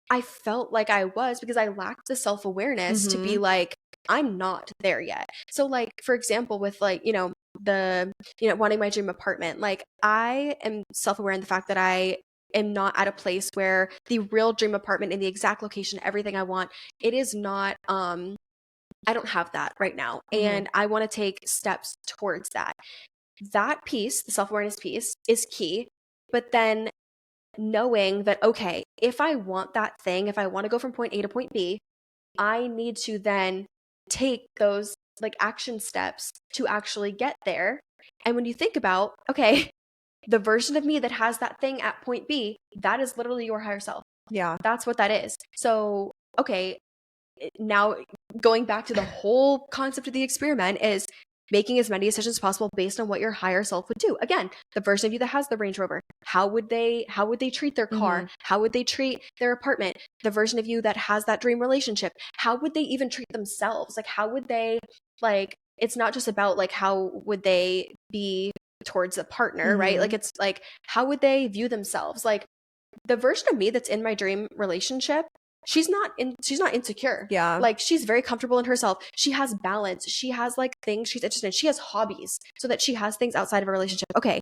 I felt like I was, because I lacked the self-awareness to be like, I'm not there yet. So like, for example, with like, wanting my dream apartment, like I am self-aware in the fact that I am not at a place where the real dream apartment in the exact location, everything I want, it is not, I don't have that right now. And I want to take steps towards that. That piece, the self-awareness piece, is key. But then knowing that, okay, if I want that thing, if I want to go from point A to point B, I need to then take those like action steps to actually get there. And when you think about, okay, the version of me that has that thing at point B, that is literally your higher self. Yeah. That's what that is. So, okay, now going back to the whole concept of the experiment is making as many decisions as possible based on what your higher self would do. Again, the version of you that has the Range Rover, how would they treat their car? How would they treat their apartment? The version of you that has that dream relationship, how would they even treat themselves? Like, how would they, like, it's not just about like, how would they be towards a partner, right? Like, it's like, how would they view themselves? Like, the version of me that's in my dream relationship, she's not insecure. Yeah. Like, she's very comfortable in herself. She has balance. She has like things she's interested in. She has hobbies so that she has things outside of a relationship. Okay.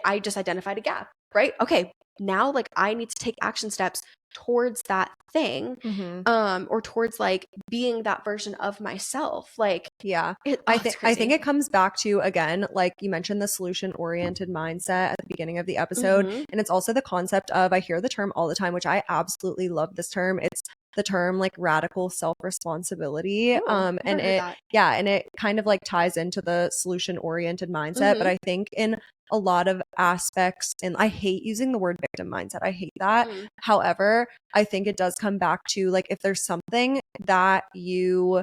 I just identified a gap, right? Okay. Now, like, I need to take action steps towards that thing, or towards like being that version of myself. Like, I think it comes back to, again, like you mentioned, the solution-oriented mindset at the beginning of the episode. And it's also the concept of, I hear the term all the time, which I absolutely love this term. It's the term like radical self-responsibility. Ooh, And it kind of like ties into the solution-oriented mindset. But I think in a lot of aspects, and I hate using the word victim mindset. I hate that. However, I think it does come back to like, if there's something that you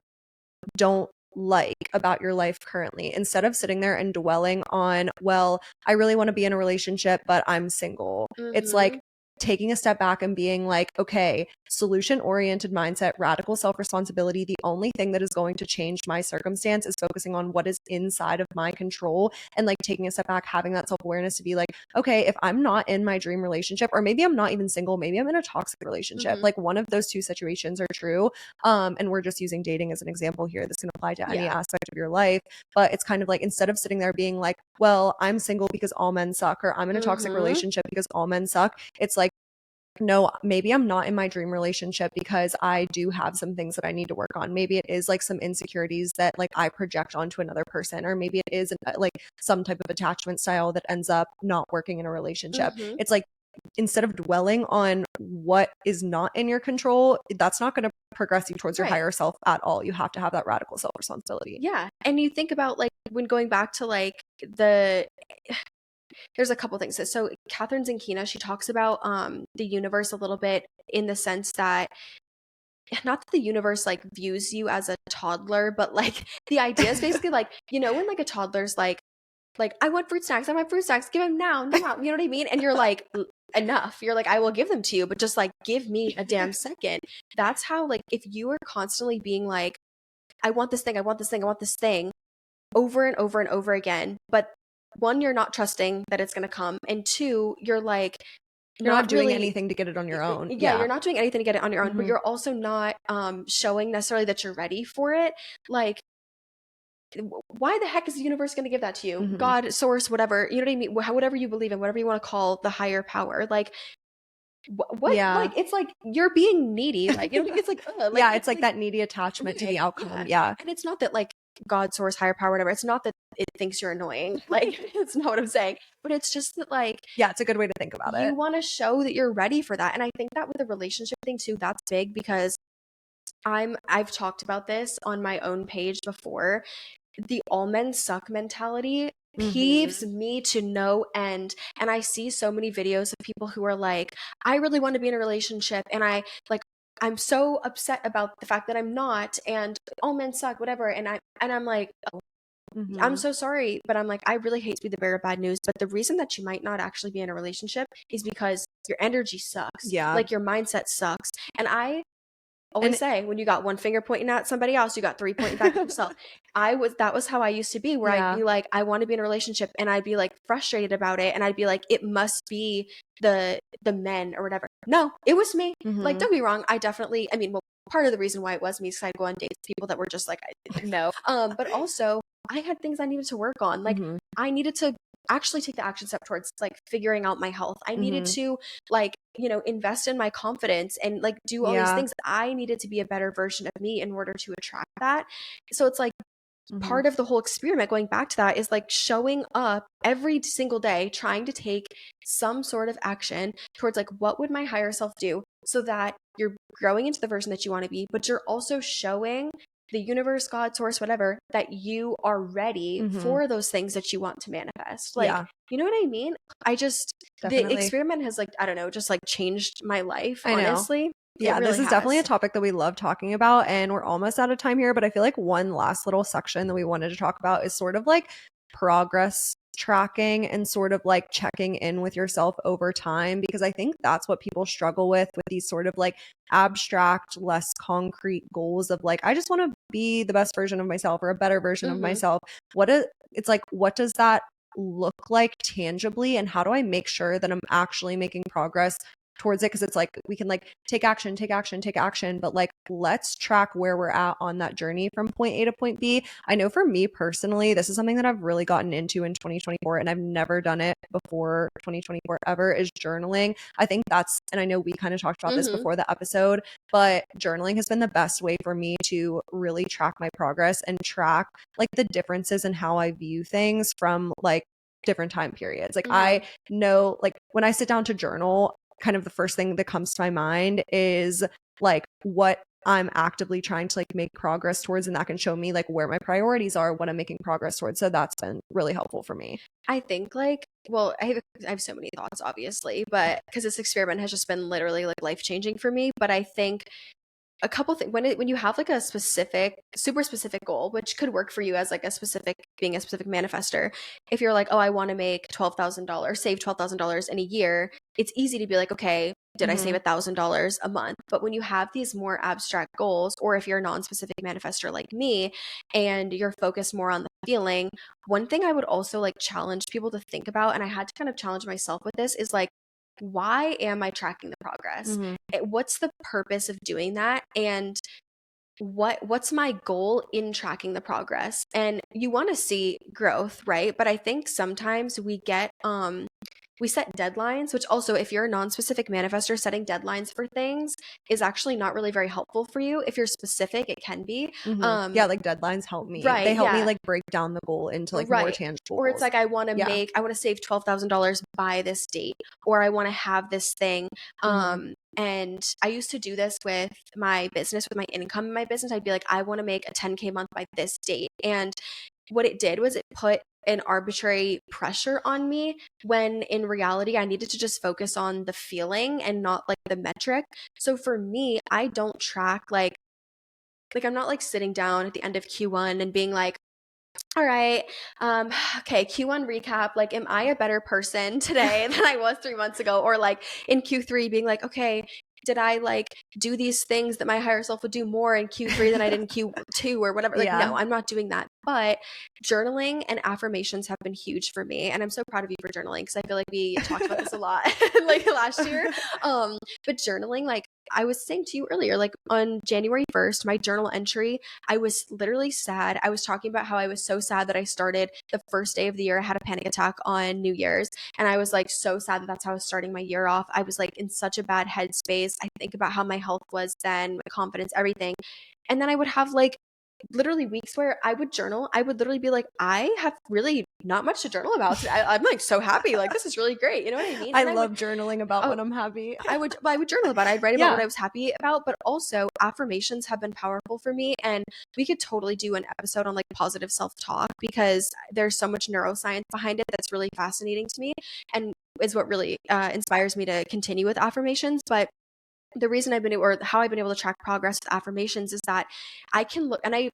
don't like about your life currently, instead of sitting there and dwelling on, well, I really want to be in a relationship, but I'm single. It's like taking a step back and being like, okay, solution-oriented mindset, radical self-responsibility. The only thing that is going to change my circumstance is focusing on what is inside of my control, and like taking a step back, having that self-awareness to be like, okay, if I'm not in my dream relationship, or maybe I'm not even single, maybe I'm in a toxic relationship. Like one of those two situations are true. And we're just using dating as an example here. This can apply to any aspect of your life. But it's kind of like, instead of sitting there being like, well, I'm single because all men suck, or I'm in a toxic relationship because all men suck, it's like, no, maybe I'm not in my dream relationship because I do have some things that I need to work on. Maybe it is like some insecurities that like I project onto another person, or maybe it is like some type of attachment style that ends up not working in a relationship. It's like, instead of dwelling on what is not in your control, that's not going to progress you towards your higher self at all. You have to have that radical self-responsibility. Yeah. And you think about like, when going back to like there's a couple things. So Kathrin Zenkina, she talks about the universe a little bit, in the sense that, not that the universe like views you as a toddler, but like the idea is basically like, you know, when like a toddler's like, I want fruit snacks, give them now, you know what I mean? And you're like, enough. You're like, I will give them to you, but just like, give me a damn second. That's how, like, if you are constantly being like, I want this thing, I want this thing, I want this thing, over and over and over again, but one, you're not trusting that it's going to come, and two, you're like, you're not doing anything to get it on your own. You're not doing anything to get it on your own, but you're also not showing necessarily that you're ready for it. Like, why the heck is the universe going to give that to you? God, source, whatever, you know what I mean? Whatever you believe in, whatever you want to call the higher power. Like, what? Like, it's like you're being needy. Like, you know, it's like, it's like that needy attachment to the outcome. And it's not that like God, source, higher power, whatever. It's not that it thinks you're annoying. Like, it's not what I'm saying. But it's just that, like, it's a good way to think about it. You want to show that you're ready for that. And I think that with the relationship thing too, that's big, because I've talked about this on my own page before. The all men suck mentality peeves me to no end. And I see so many videos of people who are like, I really want to be in a relationship, and I'm so upset about the fact that I'm not, and all men suck, whatever. And I'm like, oh, I'm so sorry, but I'm like, I really hate to be the bearer of bad news, but the reason that you might not actually be in a relationship is because your energy sucks. Like, your mindset sucks. And I always say, when you got one finger pointing at somebody else, you got three pointing back at yourself. That was how I used to be, where I'd be like, I want to be in a relationship, and I'd be like frustrated about it, and I'd be like, it must be the men or whatever. No, it was me. Like, don't be wrong, part of the reason why it was me is because I'd go on dates with people that were just like, no. But also, I had things I needed to work on. Like, I needed to actually take the action step towards like figuring out my health. I needed to, like, you know, invest in my confidence and like do all these things. I needed to be a better version of me in order to attract that. So it's like, part of the whole experiment, going back to that, is like showing up every single day, trying to take some sort of action towards like, what would my higher self do, so that you're growing into the version that you want to be, but you're also showing the universe, God, source, whatever, that you are ready for those things that you want to manifest. Like, you know what I mean? The experiment has, like, I don't know, just like changed my life, honestly. Yeah, really this is definitely a topic that we love talking about, and we're almost out of time here, but I feel like one last little section that we wanted to talk about is sort of like progress tracking and sort of like checking in with yourself over time, because I think that's what people struggle with these sort of like abstract, less concrete goals of like, I just want to be the best version of myself, or a better version of myself. What does that look like tangibly, and how do I make sure that I'm actually making progress towards it? Because it's like, we can like take action, but like, let's track where we're at on that journey from point A to point B. I know for me personally, this is something that I've really gotten into in 2024, and I've never done it before 2024 ever, is journaling. I think and I know we kind of talked about this before the episode, but journaling has been the best way for me to really track my progress and track like the differences in how I view things from like different time periods. Like, I know, like, when I sit down to journal, kind of the first thing that comes to my mind is like what I'm actively trying to like make progress towards, and that can show me like where my priorities are, what I'm making progress towards. So that's been really helpful for me. I think like, well, I have so many thoughts obviously, but because this experiment has just been literally like life-changing for me, but I think a couple things when you have like a specific, super specific goal, which could work for you as like a specific, being a specific manifester. If you're like, oh, I want to make $12,000, save $12,000 in a year, it's easy to be like, okay, did I save $1,000 a month? But when you have these more abstract goals, or if you're a non-specific manifester like me and you're focused more on the feeling, one thing I would also like challenge people to think about, and I had to kind of challenge myself with this, is like, why am I tracking the progress? What's the purpose of doing that? And what's my goal in tracking the progress? And you want to see growth, right? But I think sometimes we set deadlines, which also, if you're a non-specific manifestor, setting deadlines for things is actually not really very helpful for you. If you're specific, it can be. Yeah, like deadlines help me. Right, They help me yeah. like break down the goal into like more tangible Or it's goals. like, I want to save $12,000 by this date, or I want to have this thing. And I used to do this with my business, with my income in my business. I'd be like, I want to make a 10K month by this date. And what it did was it put an arbitrary pressure on me, when in reality I needed to just focus on the feeling and not like the metric. So for me, I don't track like I'm not like sitting down at the end of Q1 and being like, all right, okay, Q1 recap, like, am I a better person today than I was 3 months ago? Or like in Q3 being like, okay, did I like do these things that my higher self would do more in Q3 than I did in Q2 or whatever? Like, no, I'm not doing that. But journaling and affirmations have been huge for me. And I'm so proud of you for journaling, because I feel like we talked about this a lot like last year. But journaling, like I was saying to you earlier, like on January 1st, my journal entry, I was literally sad. I was talking about how I was so sad that I started the first day of the year. I had a panic attack on New Year's, and I was like so sad that that's how I was starting my year off. I was like in such a bad headspace. I think about how my health was then, my confidence, everything. And then I would have like literally weeks where I would journal. I would literally be like, I have really not much to journal about today. I'm like so happy. Like, this is really great. You know what I mean? I love journaling about when I'm happy. I would journal about it. I'd write about what I was happy about, but also affirmations have been powerful for me. And we could totally do an episode on like positive self-talk, because there's so much neuroscience behind it that's really fascinating to me, and is what really inspires me to continue with affirmations. But the reason how I've been able to track progress with affirmations is that I can look, okay,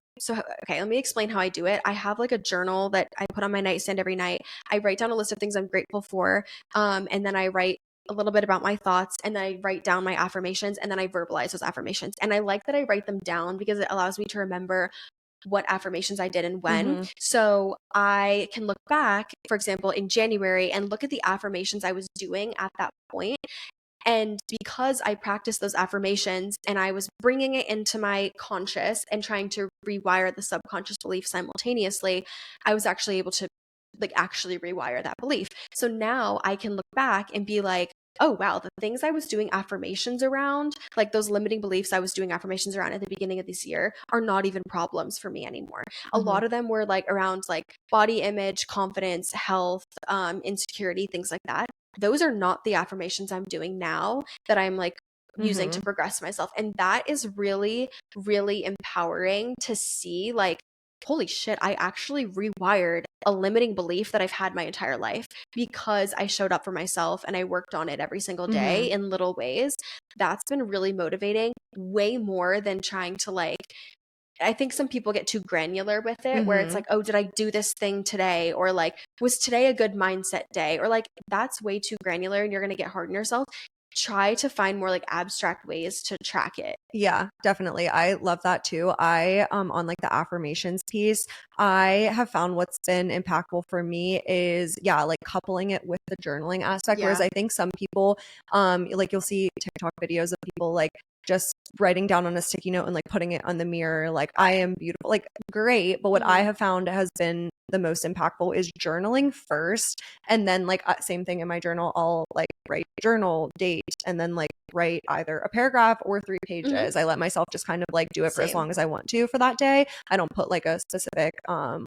let me explain how I do it. I have like a journal that I put on my nightstand every night. I write down a list of things I'm grateful for. And then I write a little bit about my thoughts, and then I write down my affirmations, and then I verbalize those affirmations. And I like that I write them down because it allows me to remember what affirmations I did and when. So I can look back, for example, in January, and look at the affirmations I was doing at that point. And because I practiced those affirmations and I was bringing it into my conscious and trying to rewire the subconscious belief simultaneously, I was actually able to like actually rewire that belief. So now I can look back and be like, oh, wow, the things I was doing affirmations around, like those limiting beliefs I was doing affirmations around at the beginning of this year, are not even problems for me anymore. A lot of them were like around like body image, confidence, health, insecurity, things like that. Those are not the affirmations I'm doing now that I'm like using to progress myself. And that is really, really empowering to see, like, holy shit, I actually rewired a limiting belief that I've had my entire life because I showed up for myself and I worked on it every single day in little ways. That's been really motivating, way more than trying to like, I think some people get too granular with it, where it's like, oh, did I do this thing today? Or like, was today a good mindset day? Or like, that's way too granular and you're going to get hard on yourself. Try to find more like abstract ways to track it. Yeah, definitely. I love that too. I on like the affirmations piece, I have found what's been impactful for me is like coupling it with the journaling aspect. Whereas I think some people like you'll see TikTok videos of people like just writing down on a sticky note and like putting it on the mirror, like I am beautiful, like great. But what I have found has been the most impactful is journaling first. And then like same thing in my journal, I'll like write journal date and then like write either a paragraph or 3 pages. I let myself just kind of like do it for as long as I want to for that day. I don't put like a specific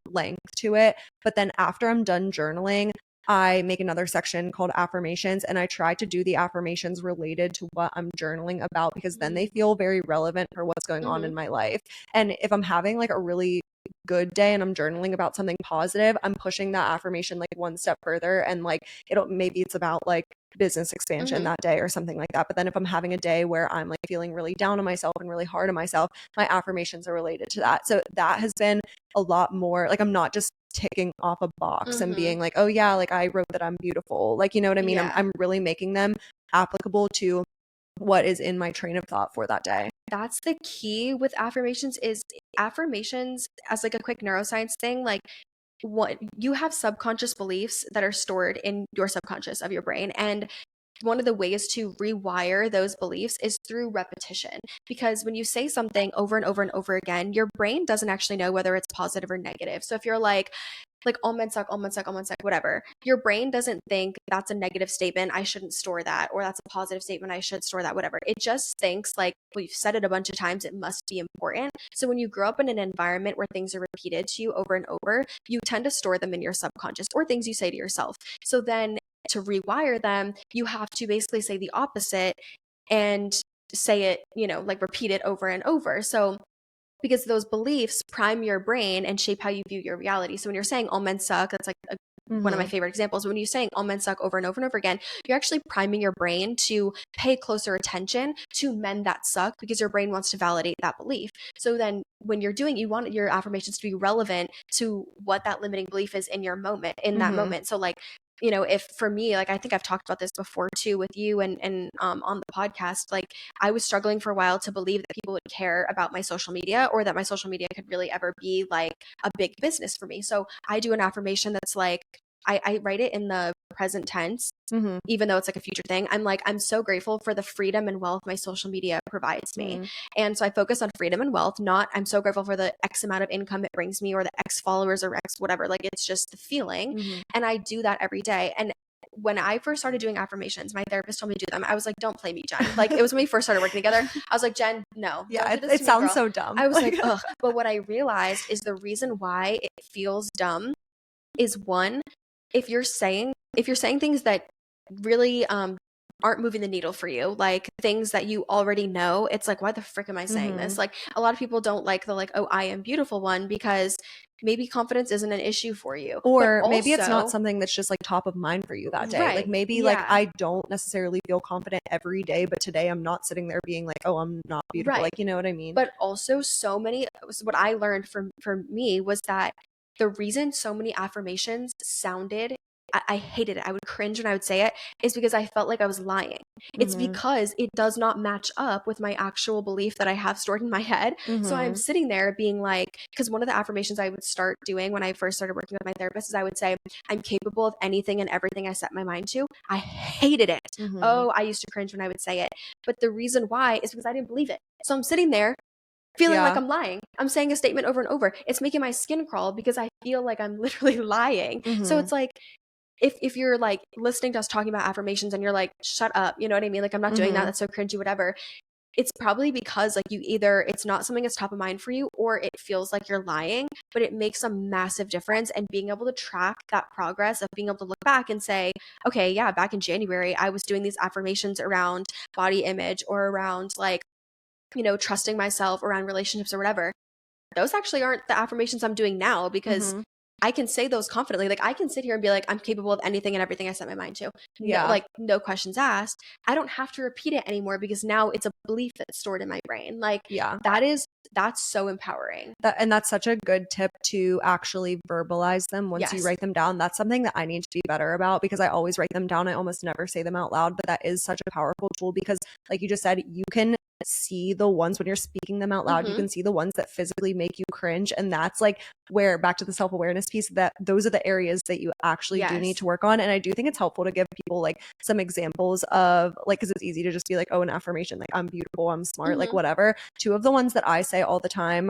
length to it. But then after I'm done journaling, I make another section called affirmations, and I try to do the affirmations related to what I'm journaling about, because then they feel very relevant for what's going on in my life. And if I'm having like a really good day and I'm journaling about something positive, I'm pushing that affirmation like one step further, and like maybe it's about like business expansion that day or something like that. But then if I'm having a day where I'm like feeling really down on myself and really hard on myself, my affirmations are related to that. So that has been a lot more like, I'm not just ticking off a box and being like, oh yeah, like I wrote that I'm beautiful. Like, you know what I mean? Yeah. I'm really making them applicable to what is in my train of thought for that day. That's the key with affirmations, is affirmations as like a quick neuroscience thing. Like, what you have subconscious beliefs that are stored in your subconscious of your brain, and one of the ways to rewire those beliefs is through repetition. Because when you say something over and over and over again, your brain doesn't actually know whether it's positive or negative. So if you're like all men suck, all men suck, all men suck, whatever, your brain doesn't think that's a negative statement, I shouldn't store that, or that's a positive statement, I should store that, whatever. It just thinks like, well, you've said it a bunch of times, it must be important. So when you grow up in an environment where things are repeated to you over and over, you tend to store them in your subconscious, or things you say to yourself. So then to rewire them, you have to basically say the opposite and say it, like repeat it over and over. So because those beliefs prime your brain and shape how you view your reality. So when you're saying all men suck, that's like one of my favorite examples. When you're saying all men suck over and over and over again, you're actually priming your brain to pay closer attention to men that suck, because your brain wants to validate that belief. So then when you're doing, you want your affirmations to be relevant to what that limiting belief is in your moment, in that moment. So like, if for me, like I think I've talked about this before too with you and on the podcast, like I was struggling for a while to believe that people would care about my social media, or that my social media could really ever be like a big business for me. So I do an affirmation that's like, I write it in the present tense, even though it's like a future thing. I'm like, I'm so grateful for the freedom and wealth my social media provides me. And so I focus on freedom and wealth, not I'm so grateful for the X amount of income it brings me, or the X followers, or X whatever. Like it's just the feeling. And I do that every day. And when I first started doing affirmations, my therapist told me to do them. I was like, don't play me, Jen. Like it was when we first started working together. I was like, Jen, no. Yeah, it sounds so dumb. I was like, ugh. But what I realized is the reason why it feels dumb is, one, if you're saying things that really aren't moving the needle for you, like things that you already know, it's like, why the frick am I saying this? Like a lot of people don't like the oh, I am beautiful one, because maybe confidence isn't an issue for you, or maybe it's not something that's just like top of mind for you that day. Right. Like maybe like I don't necessarily feel confident every day, but today I'm not sitting there being like, oh, I'm not beautiful. Right. Like, you know what I mean? But also what I learned for me was that the reason so many affirmations sounded, I hated it, I would cringe when I would say it, is because I felt like I was lying. It's because it does not match up with my actual belief that I have stored in my head. So I'm sitting there being like, because one of the affirmations I would start doing when I first started working with my therapist is I would say, I'm capable of anything and everything I set my mind to. I hated it. Oh, I used to cringe when I would say it. But the reason why is because I didn't believe it. So I'm sitting there feeling like I'm lying. I'm saying a statement over and over. It's making my skin crawl because I feel like I'm literally lying. So it's like, if you're like listening to us talking about affirmations and you're like, shut up, you know what I mean? Like, I'm not doing that. That's so cringy, whatever. It's probably because like it's not something that's top of mind for you, or it feels like you're lying, but it makes a massive difference. And being able to track that progress of being able to look back and say, okay, yeah, back in January, I was doing these affirmations around body image, or around like, trusting myself, around relationships or whatever. Those actually aren't the affirmations I'm doing now, because I can say those confidently. Like I can sit here and be like, I'm capable of anything and everything I set my mind to. Yeah. Like no questions asked. I don't have to repeat it anymore, because now it's a belief that's stored in my brain. Like that's so empowering. And that's such a good tip, to actually verbalize them once you write them down. That's something that I need to be better about, because I always write them down. I almost never say them out loud, but that is such a powerful tool, because like you just said, you can see the ones when you're speaking them out loud, you can see the ones that physically make you cringe. And that's like where, back to the self-awareness piece, that those are the areas that you actually do need to work on. And I do think it's helpful to give people like some examples of like, because it's easy to just be like, oh, an affirmation, like I'm beautiful, I'm smart, like whatever. Two of the ones that I say all the time,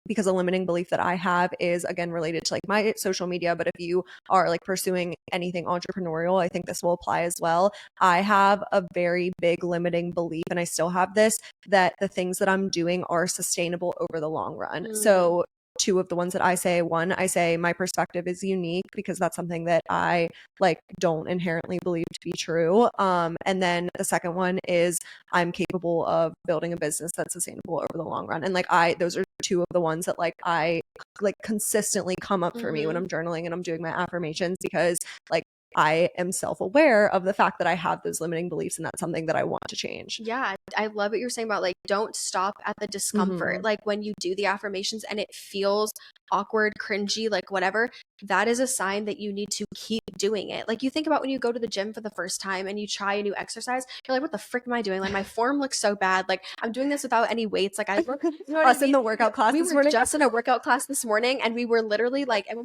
because a limiting belief that I have is, again, related to like my social media. But if you are like pursuing anything entrepreneurial, I think this will apply as well. I have a very big limiting belief, and I still have this, that the things that I'm doing are sustainable over the long run. So two of the ones that I say. One, I say my perspective is unique because that's something that I like don't inherently believe to be true. And then the second one is I'm capable of building a business that's sustainable over the long run. And like those are two of the ones that like I like consistently come up for me when I'm journaling and I'm doing my affirmations, because like I am self-aware of the fact that I have those limiting beliefs, and that's something that I want to change. Yeah, I love what you're saying about like, don't stop at the discomfort. Like when you do the affirmations and it feels awkward, cringy, like whatever, that is a sign that you need to keep doing it. Like you think about when you go to the gym for the first time and you try a new exercise, you're like, what the frick am I doing? Like my form looks so bad. Like I'm doing this without any weights. Like I look, you know what Us I mean? in the workout class we this were morning. just in a workout class this morning and we were literally like, and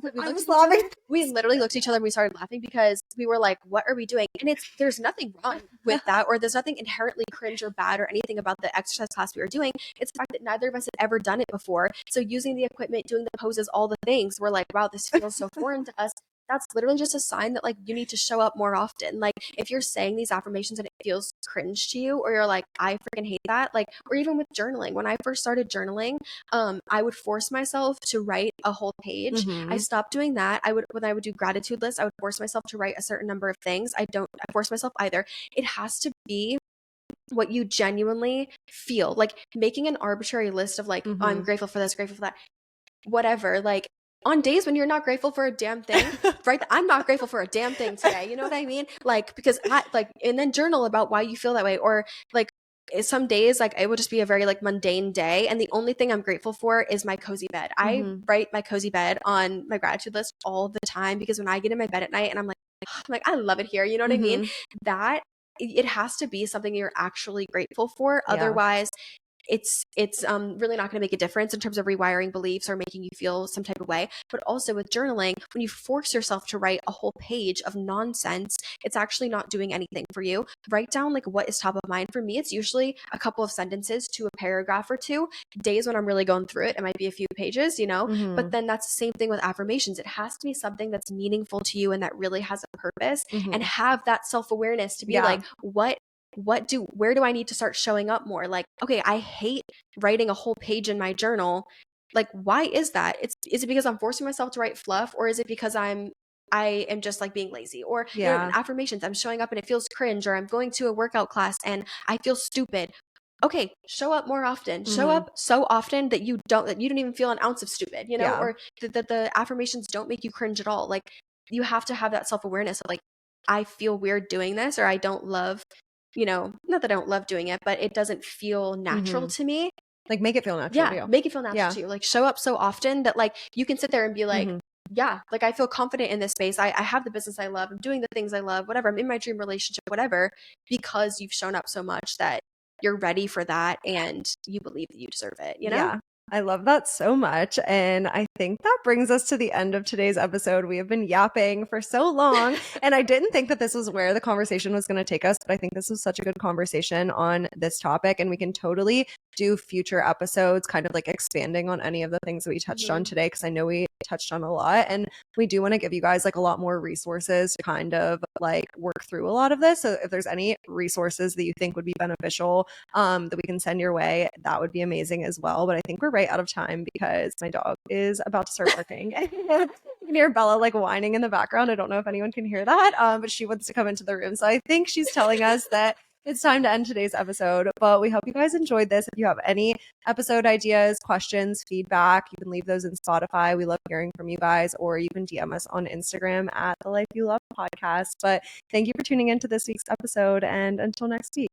we literally looked at each other and we started laughing because we were like, what are we doing? And there's nothing wrong with that, or there's nothing inherently cringe or bad or anything about the exercise class we were doing. It's the fact that neither of us had ever done it before. So using the equipment, doing the poses, all the things, we're like, wow, this feels so foreign to us. That's literally just a sign that like you need to show up more often. Like if you're saying these affirmations and it feels cringe to you, or you're like, I freaking hate that. Like, or even with journaling, when I first started journaling, I would force myself to write a whole page. I stopped doing that. When I would do gratitude lists, I would force myself to write a certain number of things. I force myself either. It has to be what you genuinely feel. Like making an arbitrary list of like, oh, I'm grateful for this, grateful for that, whatever. Like on days when you're not grateful for a damn thing, right? I'm not grateful for a damn thing today. You know what I mean? Like, because and then journal about why you feel that way. Or like some days, like it will just be a very like mundane day. And the only thing I'm grateful for is my cozy bed. I write my cozy bed on my gratitude list all the time, because when I get in my bed at night and I'm like, I love it here. You know what I mean? That it has to be something you're actually grateful for. Yeah. Otherwise, it's really not going to make a difference in terms of rewiring beliefs or making you feel some type of way. But also with journaling, when you force yourself to write a whole page of nonsense, it's actually not doing anything for you. Write down like what is top of mind. For me, it's usually a couple of sentences to a paragraph or two. Days when I'm really going through it, it might be a few pages, you know. But then that's the same thing with affirmations. It has to be something that's meaningful to you and that really has a purpose, and have that self-awareness to be like, where do I need to start showing up more? Like, okay, I hate writing a whole page in my journal. Like, why is that? Is it because I'm forcing myself to write fluff, or is it because I am just like being lazy? Or you know, in affirmations, I'm showing up and it feels cringe, or I'm going to a workout class and I feel stupid. Okay, show up more often. Show up so often that you don't even feel an ounce of stupid, you know, or that the affirmations don't make you cringe at all. Like you have to have that self-awareness of like, I feel weird doing this, or I don't love, you know, not that I don't love doing it, but it doesn't feel natural to me. Like make it feel natural to you. Make it feel natural to you. Like show up so often that like you can sit there and be like, yeah, like I feel confident in this space. I have the business I love. I'm doing the things I love, whatever. I'm in my dream relationship, whatever, because you've shown up so much that you're ready for that and you believe that you deserve it, you know? Yeah. I love that so much. And I think that brings us to the end of today's episode. We have been yapping for so long, and I didn't think that this was where the conversation was going to take us, but I think this was such a good conversation on this topic, and we can totally do future episodes kind of like expanding on any of the things that we touched on today, because I know we touched on a lot, and we do want to give you guys like a lot more resources to kind of like work through a lot of this. So if there's any resources that you think would be beneficial that we can send your way, that would be amazing as well. But I think we're right out of time because my dog is about to start barking. You can hear Bella like whining in the background. I don't know if anyone can hear that, but she wants to come into the room. So I think she's telling us that it's time to end today's episode, but we hope you guys enjoyed this. If you have any episode ideas, questions, feedback, you can leave those in Spotify. We love hearing from you guys, or you can DM us on Instagram at The Life You Love Podcast. But thank you for tuning into this week's episode, and until next week.